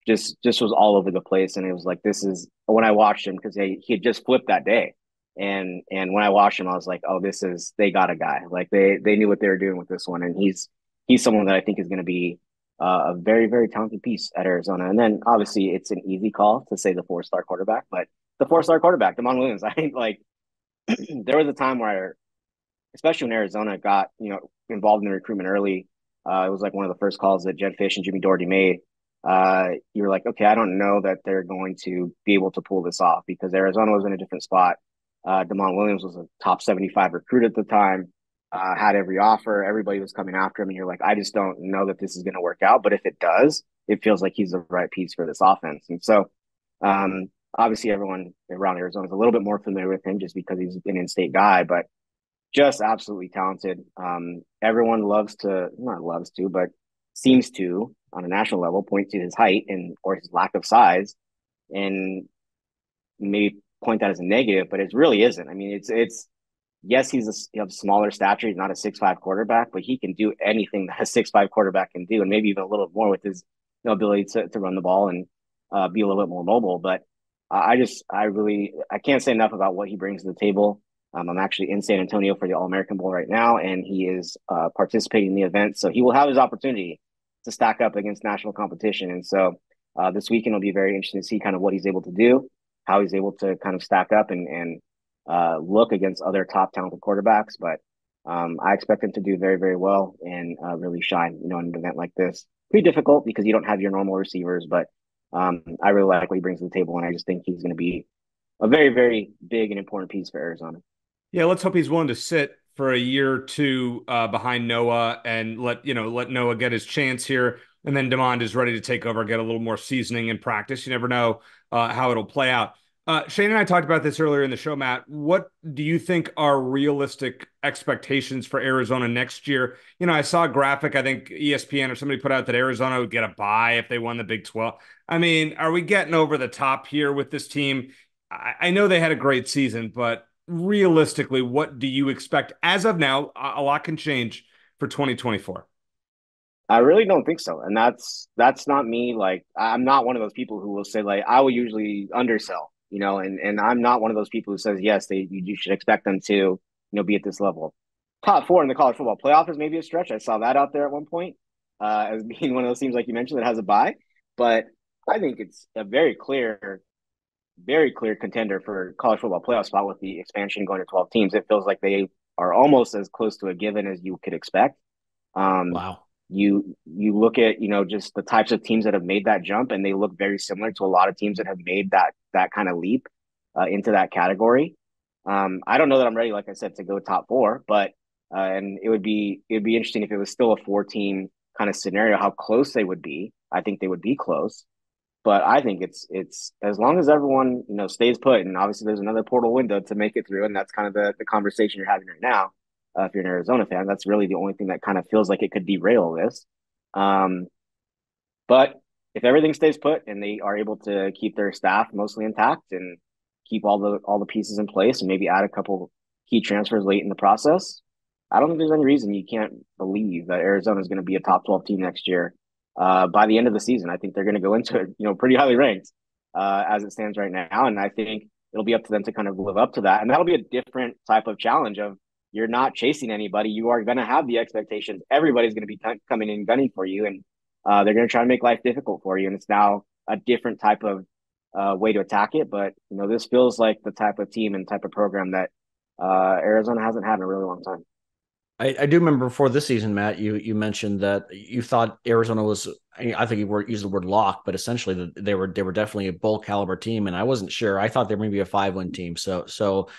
just was all over the place. And it was like, this is when I watched him, because he had just flipped that day. And when I watched him, I was like, oh, they got a guy. Like they knew what they were doing with this one. And he's someone that I think is going to be a very, very talented piece at Arizona. And then obviously it's an easy call to say the 4-star quarterback, but the 4-star quarterback, Damon Williams, I think, like, there was a time where, especially when Arizona got, involved in the recruitment early, it was like one of the first calls that Jed Fish and Jimmy Doherty made. You were like, okay, I don't know that they're going to be able to pull this off, because Arizona was in a different spot. Damon Williams was a top 75 recruit at the time, had every offer. Everybody was coming after him. And you're like, I just don't know that this is going to work out. But if it does, it feels like he's the right piece for this offense. And so, obviously, everyone around Arizona is a little bit more familiar with him just because he's an in-state guy, but just absolutely talented. Everyone not loves to, but seems to, on a national level, point to his height and or his lack of size, and maybe point that as a negative, but it really isn't. I mean, it's yes, he's a smaller stature. He's not a 6'5" quarterback, but he can do anything that a 6'5" quarterback can do, and maybe even a little more with his ability to run the ball and be a little bit more mobile. But I can't say enough about what he brings to the table. I'm actually in San Antonio for the All American Bowl right now, and he is participating in the event, so he will have his opportunity to stack up against national competition. And so this weekend will be very interesting to see kind of what he's able to do, how he's able to kind of stack up and look against other top talented quarterbacks. But I expect him to do very, very well and really shine, in an event like this. Pretty difficult because you don't have your normal receivers, but I really like what he brings to the table, and I just think he's going to be a very, very big and important piece for Arizona. Yeah, let's hope he's willing to sit for a year or two behind Noah and let Noah get his chance here, and then Demond is ready to take over, get a little more seasoning and practice. You never know how it'll play out. Shane and I talked about this earlier in the show, Matt. What do you think are realistic expectations for Arizona next year? I saw a graphic, I think ESPN or somebody put out that Arizona would get a bye if they won the Big 12. I mean, are we getting over the top here with this team? I know they had a great season, but realistically, what do you expect as of now? A lot can change for 2024. I really don't think so. And that's not me. Like, I'm not one of those people who will say, like, I will usually undersell, and I'm not one of those people who says, yes, you should expect them to, be at this level. Top four in the college football playoff is maybe a stretch. I saw that out there at one point, as being one of those teams, like you mentioned, that has a bye. But I think it's a very clear contender for college football playoff spot with the expansion going to 12 teams. It feels like they are almost as close to a given as you could expect. Um, Wow. you look at, just the types of teams that have made that jump, and they look very similar to a lot of teams that have made that kind of leap into that category. I don't know that I'm ready, like I said, to go top four, but and it'd be interesting if it was still a 4-team kind of scenario, how close they would be. I think they would be close. But I think it's as long as everyone, stays put, and obviously there's another portal window to make it through, and that's kind of the conversation you're having right now. If you're an Arizona fan, that's really the only thing that kind of feels like it could derail this. Um, but if everything stays put and they are able to keep their staff mostly intact and keep all the pieces in place and maybe add a couple key transfers late in the process, I don't think there's any reason you can't believe that Arizona is going to be a top 12 team next year. By the end of the season, I think they're going to go into it, pretty highly ranked as it stands right now, and I think it'll be up to them to kind of live up to that, and that'll be a different type of challenge. Of you're not chasing anybody, you are going to have the expectations. Everybody's going to be coming in gunning for you, and they're going to try to make life difficult for you, and it's now a different type of way to attack it. But this feels like the type of team and type of program that Arizona hasn't had in a really long time. I do remember before this season, Matt, you mentioned that you thought Arizona was, I think you used the word lock, but essentially they were definitely a bowl caliber team, and I wasn't sure. I thought they were maybe a 5-win team. So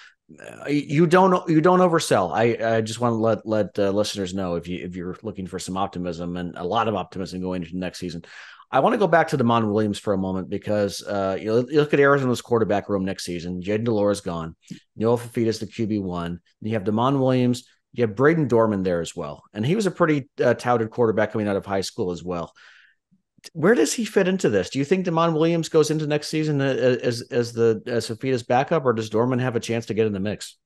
you don't oversell. I just want to let listeners know if you're looking for some optimism, and a lot of optimism going into next season. I want to go back to Damon Williams for a moment because you look at Arizona's quarterback room next season. Jaden Delora's gone. Noah Fafita's the QB1. You have Damon Williams. You have Braden Dorman there as well. And he was a pretty touted quarterback coming out of high school as well. Where does he fit into this? Do you think Damon Williams goes into next season as Fafita's backup, or does Dorman have a chance to get in the mix?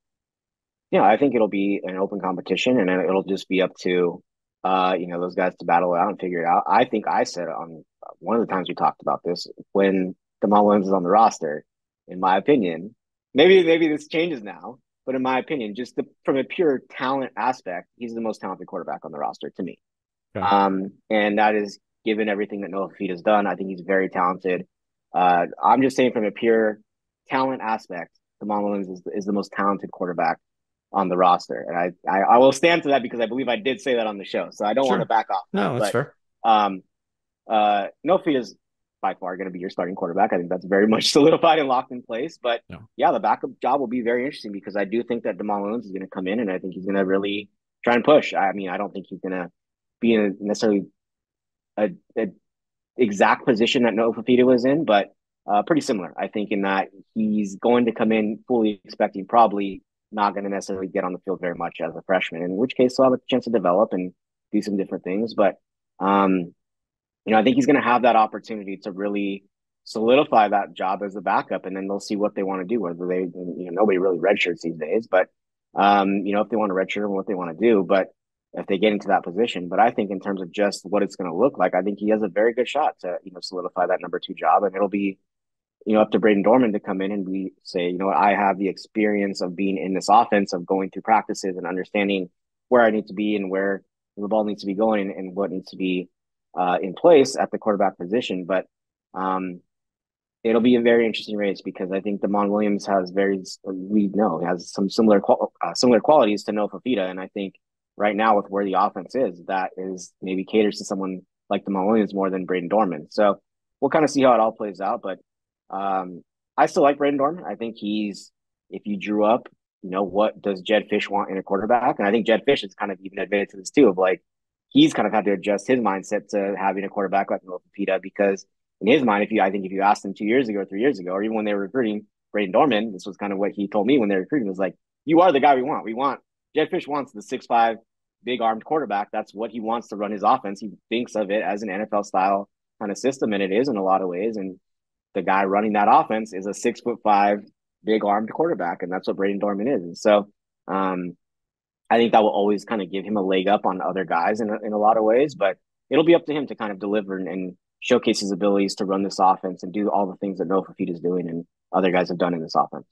Yeah, I think it'll be an open competition, and it'll just be up to those guys to battle it out and figure it out. I think I said on one of the times we talked about this, when Damon Williams is on the roster, in my opinion, maybe this changes now, but in my opinion, just from a pure talent aspect, he's the most talented quarterback on the roster to me. Okay. And that is given everything that Noah Fafita has done. I think he's very talented. I'm just saying from a pure talent aspect, Damon Williams is the most talented quarterback on the roster, and I will stand to that because I believe I did say that on the show, so I don't want to back off. No, that's fair. Noah Fafita is by far going to be your starting quarterback. I think that's very much solidified and locked in place. But yeah, the backup job will be very interesting because I do think that Damon Williams is going to come in, and I think he's going to really try and push. I mean, I don't think he's going to be in necessarily a exact position that Noah Fafita was in, but pretty similar. I think in that he's going to come in fully expecting probably not going to necessarily get on the field very much as a freshman, in which case he'll have a chance to develop and do some different things. But I think he's going to have that opportunity to really solidify that job as a backup, and then they'll see what they want to do. Whether they, nobody really redshirts these days, but if they want to redshirt and what they want to do, but if they get into that position. But I think in terms of just what it's going to look like, I think he has a very good shot to solidify that number 2 job, and it'll be up to Braden Dorman to come in and say, I have the experience of being in this offense, of going through practices and understanding where I need to be and where the ball needs to be going and what needs to be in place at the quarterback position. But it'll be a very interesting race because I think Damon Williams has has some similar qualities to Noah Fafita, and I think right now with where the offense is, that is maybe caters to someone like Damon Williams more than Braden Dorman. So we'll kind of see how it all plays out, but I still like Braden Dorman. I think if you drew up, what does Jedd Fisch want in a quarterback? And I think Jedd Fisch has kind of even admitted to this too, of like, he's kind of had to adjust his mindset to having a quarterback like Noah Fafita, because in his mind, if you asked him 2 years ago, 3 years ago, or even when they were recruiting Braden Dorman, this was kind of what he told me when they were recruiting, was like, you are the guy we want. Jedd Fisch wants the 6'5", big armed quarterback. That's what he wants to run his offense. He thinks of it as an NFL style kind of system, and it is in a lot of ways. And the guy running that offense is a 6'5", big armed quarterback, and that's what Braden Dorman is. And so I think that will always kind of give him a leg up on other guys in a lot of ways, but it'll be up to him to kind of deliver and showcase his abilities to run this offense and do all the things that Noah Fafita is doing and other guys have done in this offense.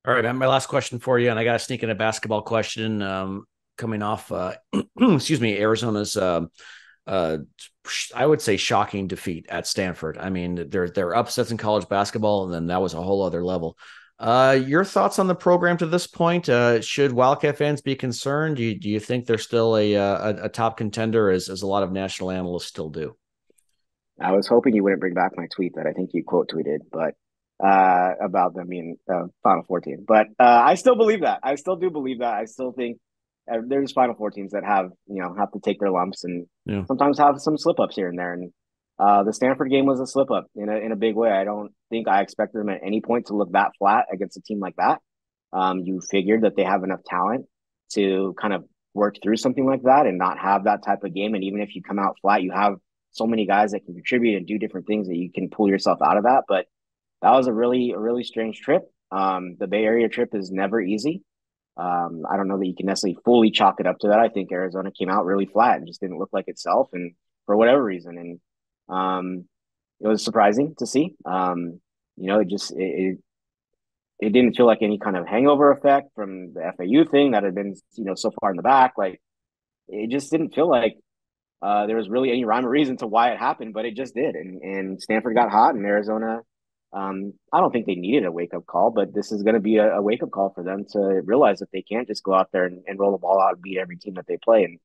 All right, man, my last question for you, and I got to sneak in a basketball question coming off, excuse me, Arizona's, I would say, shocking defeat at Stanford. I mean, there are upsets in college basketball, and then that was a whole other level. Your thoughts on the program to this point? Should Wildcat fans be concerned? Do you think they're still a top contender, as a lot of national analysts still do? I was hoping you wouldn't bring back my tweet that I think you quote tweeted, but about them being Final Four team. But I still believe that. I still do believe that. I still think there's Final Four teams that have to take their lumps and Yeah. sometimes have some slip ups here and there. And the Stanford game was a slip up in a big way. I don't think I expected them at any point to look that flat against a team like that. You figured that they have enough talent to kind of work through something like that and not have that type of game. And even if you come out flat, you have so many guys that can contribute and do different things that you can pull yourself out of that. But that was a really strange trip. The Bay Area trip is never easy. I don't know that you can necessarily fully chalk it up to that. I think Arizona came out really flat and just didn't look like itself, and for whatever reason, and it was surprising to see. It didn't feel like any kind of hangover effect from the FAU thing that had been so far in the back. Like it just didn't feel like there was really any rhyme or reason to why it happened, but it just did. And Stanford got hot, and Arizona. I don't think they needed a wake up call, but this is going to be a wake up call for them to realize that they can't just go out there and roll the ball out and beat every team that they play. And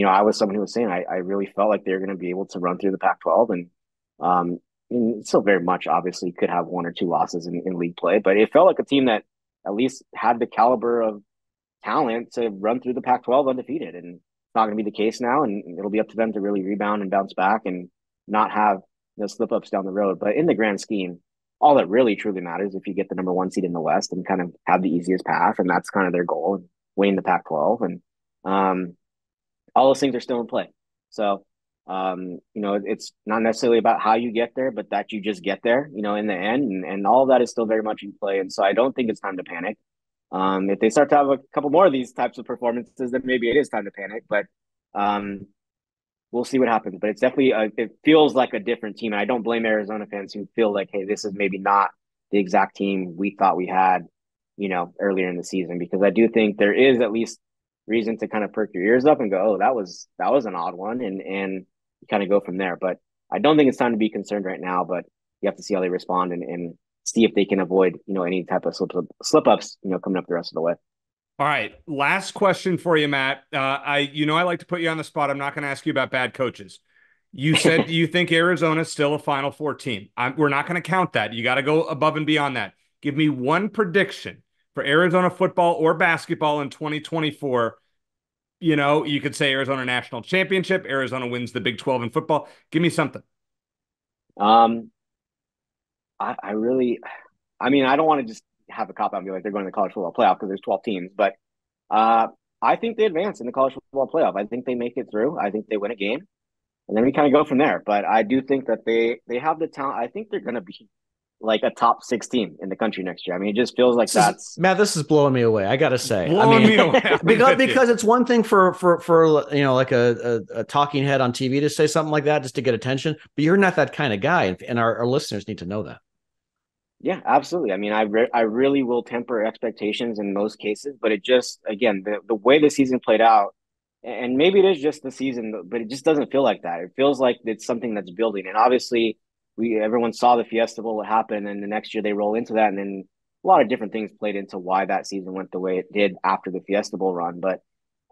I was someone who was saying I really felt like they're going to be able to run through the Pac-12, and still very much obviously could have one or two losses in league play, but it felt like a team that at least had the caliber of talent to run through the Pac-12 undefeated. And it's not going to be the case now, and it'll be up to them to really rebound and bounce back and not have slip ups down the road. But in the grand scheme, all that really truly matters if you get the number one seed in the West and kind of have the easiest path, and that's kind of their goal, and winning the Pac-12, and all those things are still in play. So it's not necessarily about how you get there, but that you just get there, in the end, and all of that is still very much in play. And so I don't think it's time to panic. If they start to have a couple more of these types of performances, then maybe it is time to panic. But we'll see what happens. But it's definitely it feels like a different team. And I don't blame Arizona fans who feel like, hey, this is maybe not the exact team we thought we had, earlier in the season, because I do think there is at least reason to kind of perk your ears up and go, oh, that was an odd one, and kind of go from there. But I don't think it's time to be concerned right now. But you have to see how they respond and see if they can avoid any type of slip ups coming up the rest of the way. All right, last question for you, Matt. I like to put you on the spot. I'm not going to ask you about bad coaches. You said you think Arizona's still a Final Four team. We're not going to count that. You got to go above and beyond that. Give me one prediction for Arizona football or basketball in 2024. You could say Arizona national championship. Arizona wins the Big 12 in football. Give me something. I really, I mean, I don't want to just have a cop out and be like they're going to the college football playoff because there's 12 teams, but I think they advance in the college football playoff. I think they make it through. I think they win a game, and then we kind of go from there. But I do think that they have the talent. I think they're going to be like a top 6 team in the country next year. I mean, it just feels like Matt, this is blowing me away. I got to say, blowing me away. because it's one thing for like a talking head on TV to say something like that just to get attention, but you're not that kind of guy, and our listeners need to know that. Yeah, absolutely. I mean, I really will temper expectations in most cases, but it just, again, the way the season played out, and maybe it is just the season, but it just doesn't feel like that. It feels like it's something that's building. And obviously, everyone saw the Fiesta Bowl, what happened, and the next year they roll into that, and then a lot of different things played into why that season went the way it did after the Fiesta Bowl run. But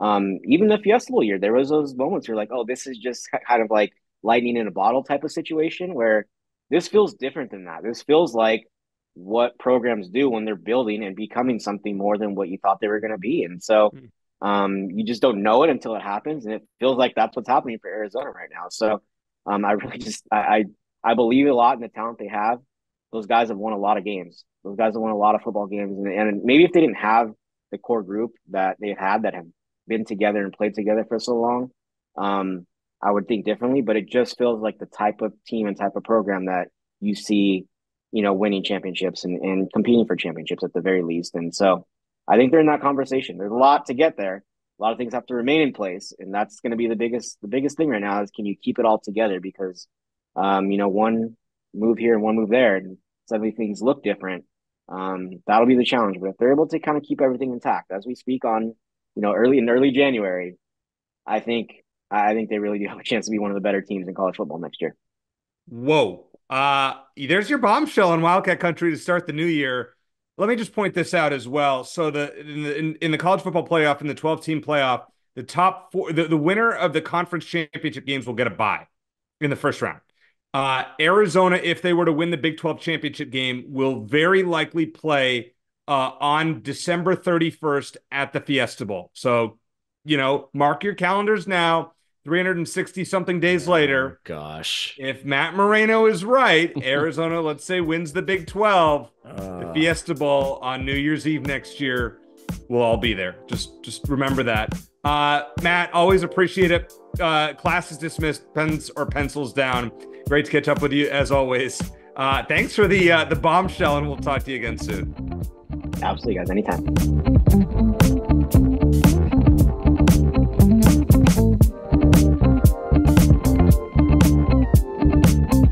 even the Fiesta Bowl year, there was those moments where you're like, oh, this is just kind of like lightning in a bottle type of situation, where this feels different than that. This feels like what programs do when they're building and becoming something more than what you thought they were going to be. And so you just don't know it until it happens. And it feels like that's what's happening for Arizona right now. So I really just, I believe a lot in the talent they have. Those guys have won a lot of games. Those guys have won a lot of football games. And maybe if they didn't have the core group that they've had that have been together and played together for so long, I would think differently. But it just feels like the type of team and type of program that you see winning championships and competing for championships at the very least. And so I think they're in that conversation. There's a lot to get there. A lot of things have to remain in place. And that's going to be the biggest thing right now is, can you keep it all together? Because, one move here and one move there, and suddenly things look different. That'll be the challenge. But if they're able to kind of keep everything intact as we speak on, early January, I think they really do have a chance to be one of the better teams in college football next year. Whoa. There's your bombshell in Wildcat country to start the new year. Let me just point this out as well. So in the college football playoff, in the 12-team playoff, the top 4, the winner of the conference championship games will get a bye in the first round. Arizona, if they were to win the Big 12 championship game, will very likely play on December 31st at the Fiesta Bowl. So, mark your calendars now. 360 something days later. Gosh. If Matt Moreno is right, Arizona, let's say, wins the Big 12, the Fiesta Bowl on New Year's Eve next year, we'll all be there. Just remember that. Matt, always appreciate it. Class is dismissed. Pens or pencils down. Great to catch up with you as always. Thanks for the bombshell, and we'll talk to you again soon. Absolutely, guys. Anytime.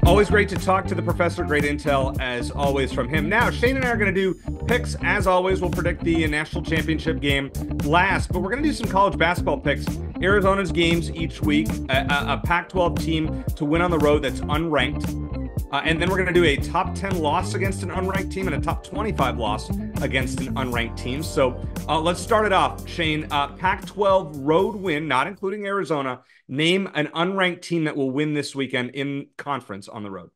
Always great to talk to the professor. Great intel, as always, from him. Now, Shane and I are going to do picks. As always, we'll predict the national championship game last, but we're going to do some college basketball picks. Arizona's games each week, a Pac-12 team to win on the road that's unranked. And then we're going to do a top 10 loss against an unranked team and a top 25 loss against an unranked team. So let's start it off. Shane, Pac-12 road win, not including Arizona. Name an unranked team that will win this weekend in conference on the road.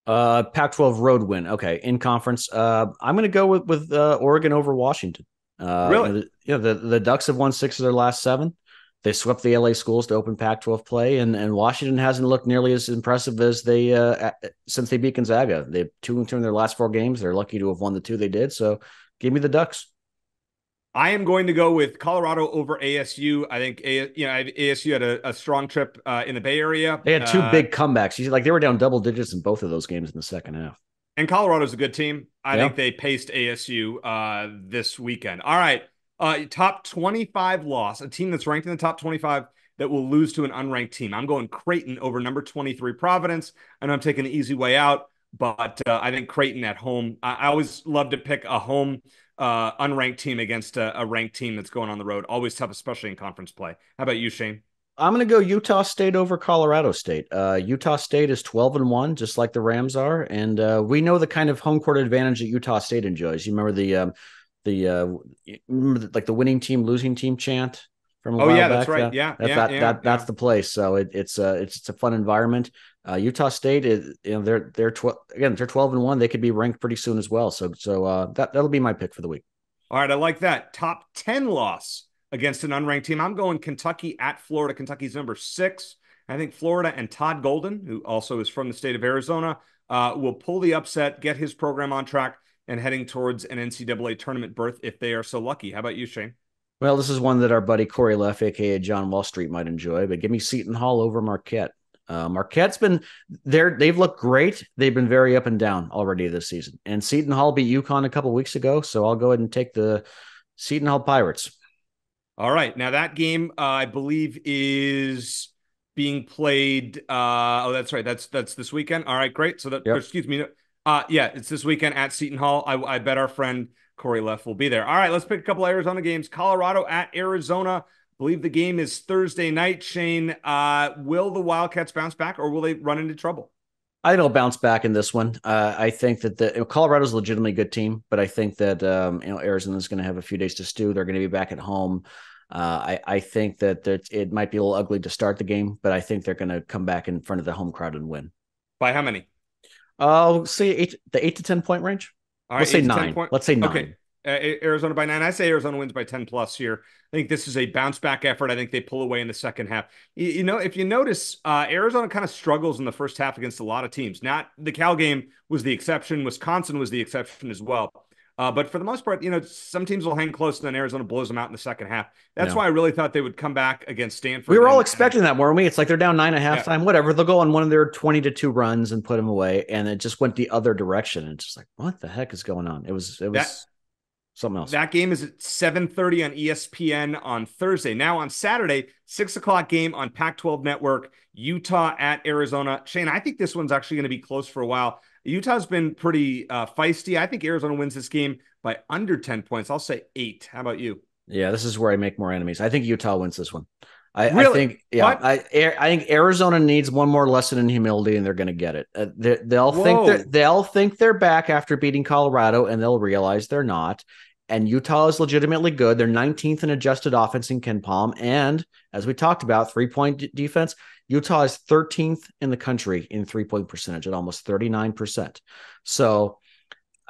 Pac-12 road win. Okay, in conference. I'm going to go with Oregon over Washington. Really? The Ducks have won 6 of their last 7. They swept the LA schools to open Pac-12 play, and Washington hasn't looked nearly as impressive as they since they beat Gonzaga. They have 2-2 in their last 4 games. They're lucky to have won the 2 they did. So, give me the Ducks. I am going to go with Colorado over ASU. I think ASU had a strong trip in the Bay Area. They had 2 big comebacks. They were down double digits in both of those games in the second half. And Colorado's a good team. I think they paced ASU this weekend. All right. Top 25 loss, a team that's ranked in the top 25 that will lose to an unranked team. I'm going Creighton over number 23 Providence. I know I'm taking the easy way out, but I think Creighton at home. I always love to pick a home unranked team against a ranked team that's going on the road. Always tough, especially in conference play. How about you, Shane? I'm going to go Utah State over Colorado State. Utah State is 12-1, just like the Rams are, and we know the kind of home court advantage that Utah State enjoys. You remember the winning team, losing team chant from a while back? That's right. That's the place. So it's a fun environment. Utah State is, they're 12-1. They could be ranked pretty soon as well. So that'll be my pick for the week. All right, I like that. Top 10 loss against an unranked team. I'm going Kentucky at Florida. Kentucky's number 6. I think Florida and Todd Golden, who also is from the state of Arizona, will pull the upset, get his program on track, and heading towards an NCAA tournament berth if they are so lucky. How about you, Shane? Well, this is one that our buddy Corey Leff, a.k.a. John Wall Street, might enjoy, but give me Seton Hall over Marquette. Marquette's been there. They've looked great. They've been very up and down already this season. And Seton Hall beat UConn a couple weeks ago, so I'll go ahead and take the Seton Hall Pirates. All right. Now, that game, I believe, is being played. That's right. That's this weekend. All right, great. So excuse me. It's this weekend at Seton Hall. I bet our friend Corey Leff will be there. All right, let's pick a couple of Arizona games. Colorado at Arizona. I believe the game is Thursday night. Shane, will the Wildcats bounce back, or will they run into trouble? I think they'll bounce back in this one. I think that Colorado's a legitimately good team, but I think that Arizona's going to have a few days to stew. They're going to be back at home. I think that it might be a little ugly to start the game, but I think they're going to come back in front of the home crowd and win. By how many? I'll say the 8 to 10 point range. All right, let's say 9. Let's say 9. Okay. Arizona by 9. I say Arizona wins by 10 plus here. I think this is a bounce back effort. I think they pull away in the second half. If you notice, Arizona kind of struggles in the first half against a lot of teams. Not the Cal game was the exception. Wisconsin was the exception as well. But for the most part, some teams will hang close and then Arizona blows them out in the second half. That's why I really thought they would come back against Stanford. We were all expecting that, weren't we? It's like they're down 9 at halftime, whatever. They'll go on one of their 20-2 runs and put them away. And it just went the other direction. And it's just like, what the heck is going on? It was something else. That game is at 7:30 on ESPN on Thursday. Now on Saturday, 6:00 game on Pac-12 Network, Utah at Arizona. Shane, I think this one's actually going to be close for a while. Utah's been pretty feisty. I think Arizona wins this game by under 10 points. I'll say 8. How about you? Yeah, this is where I make more enemies. I think Utah wins this one. I think Arizona needs one more lesson in humility, and they're going to get it. They'll think they're back after beating Colorado, and they'll realize they're not. And Utah is legitimately good. They're 19th in adjusted offense in KenPom, and as we talked about, 3-point defense. Utah is 13th in the country in 3-point percentage at almost 39%. So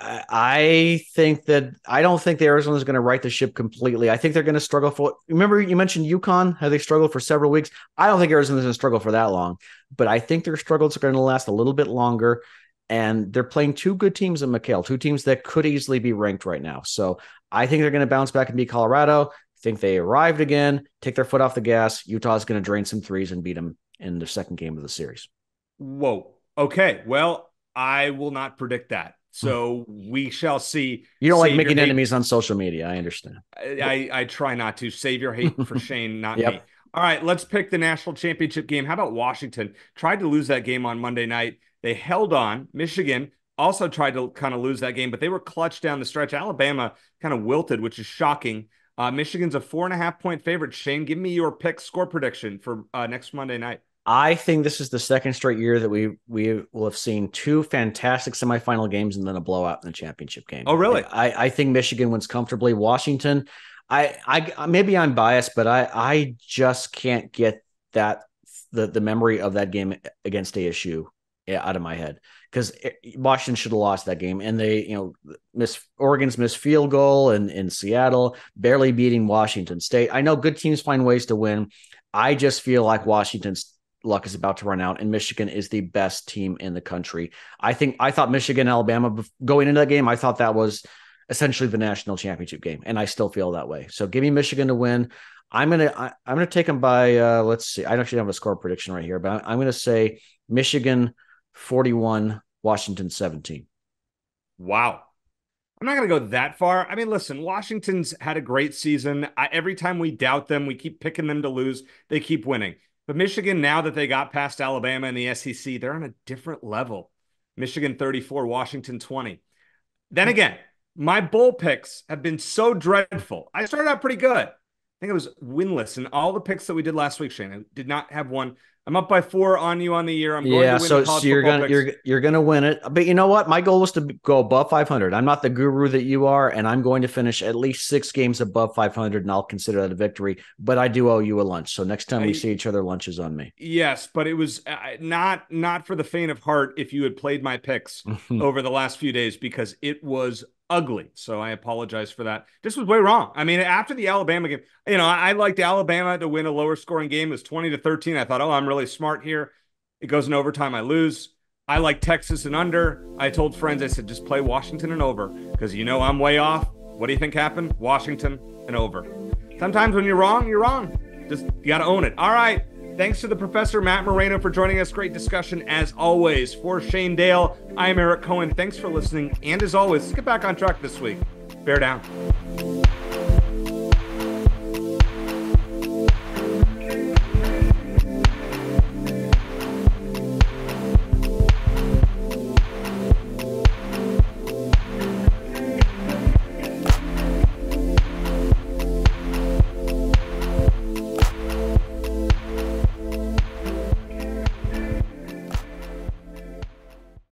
I think that I don't think the Arizona is going to right the ship completely. I think they're going to struggle for. Remember, you mentioned UConn, how they struggled for several weeks. I don't think Arizona's going to struggle for that long, but I think their struggles are going to last a little bit longer. And they're playing two good teams in McKale, two teams that could easily be ranked right now. So I think they're going to bounce back and beat Colorado. I think they arrived again, take their foot off the gas. Utah's going to drain some threes and beat them in the second game of the series. Whoa. Okay. Well, I will not predict that. So we shall see. You don't like making enemies on social media. I understand. I try not to. Save your hate for Shane, not me. All right, let's pick the national championship game. How about Washington? Tried to lose that game on Monday night. They held on. Michigan also tried to kind of lose that game, but they were clutch down the stretch. Alabama kind of wilted, which is shocking. Michigan's a 4.5-point favorite. Shane, give me your pick score prediction for next Monday night. I think this is the second straight year that we will have seen two fantastic semifinal games and then a blowout in the championship game. Oh, really? I think Michigan wins comfortably. Washington, I maybe I'm biased, but I just can't get that the memory of that game against ASU out of my head, because Washington should have lost that game, and they Oregon's missed field goal and in Seattle, barely beating Washington State. I know good teams find ways to win. I just feel like Washington's luck is about to run out, and Michigan is the best team in the country. I thought Michigan, Alabama going into that game, I thought that was essentially the national championship game, and I still feel that way. So give me Michigan to win. I'm gonna take them by let's see. I don't actually have a score prediction right here, but I'm gonna say Michigan 41, Washington 17. Wow. I'm not going to go that far. I mean, listen, Washington's had a great season. Every time we doubt them, we keep picking them to lose. They keep winning. But Michigan, now that they got past Alabama and the SEC, they're on a different level. Michigan 34, Washington 20. Then again, my bowl picks have been so dreadful. I started out pretty good. I think I was winless in all the picks that we did last week, Shane. I did not have one. I'm up by 4 on you on the year. I'm going to win the college football picks. You're gonna win it. But you know what? My goal was to go above 500. I'm not the guru that you are, and I'm going to finish at least 6 games above 500, and I'll consider that a victory. But I do owe you a lunch, so next time we see each other, lunch is on me. Yes, but it was not for the faint of heart if you had played my picks over the last few days, because it was ugly. So I apologize for that. This was way wrong. I mean, after the Alabama game, I liked Alabama to win a lower scoring game. It was 20-13. I thought, I'm really smart here. It goes in overtime. I lose. I like Texas and under. I told friends, I said, just play Washington and over, because I'm way off. What do you think happened? Washington and over. Sometimes when you're wrong, you're wrong. Just, you got to own it. All right. Thanks to the professor, Matt Moreno, for joining us. Great discussion, as always. For Shane Dale, I am Eric Cohen. Thanks for listening. And as always, let's get back on track this week. Bear down.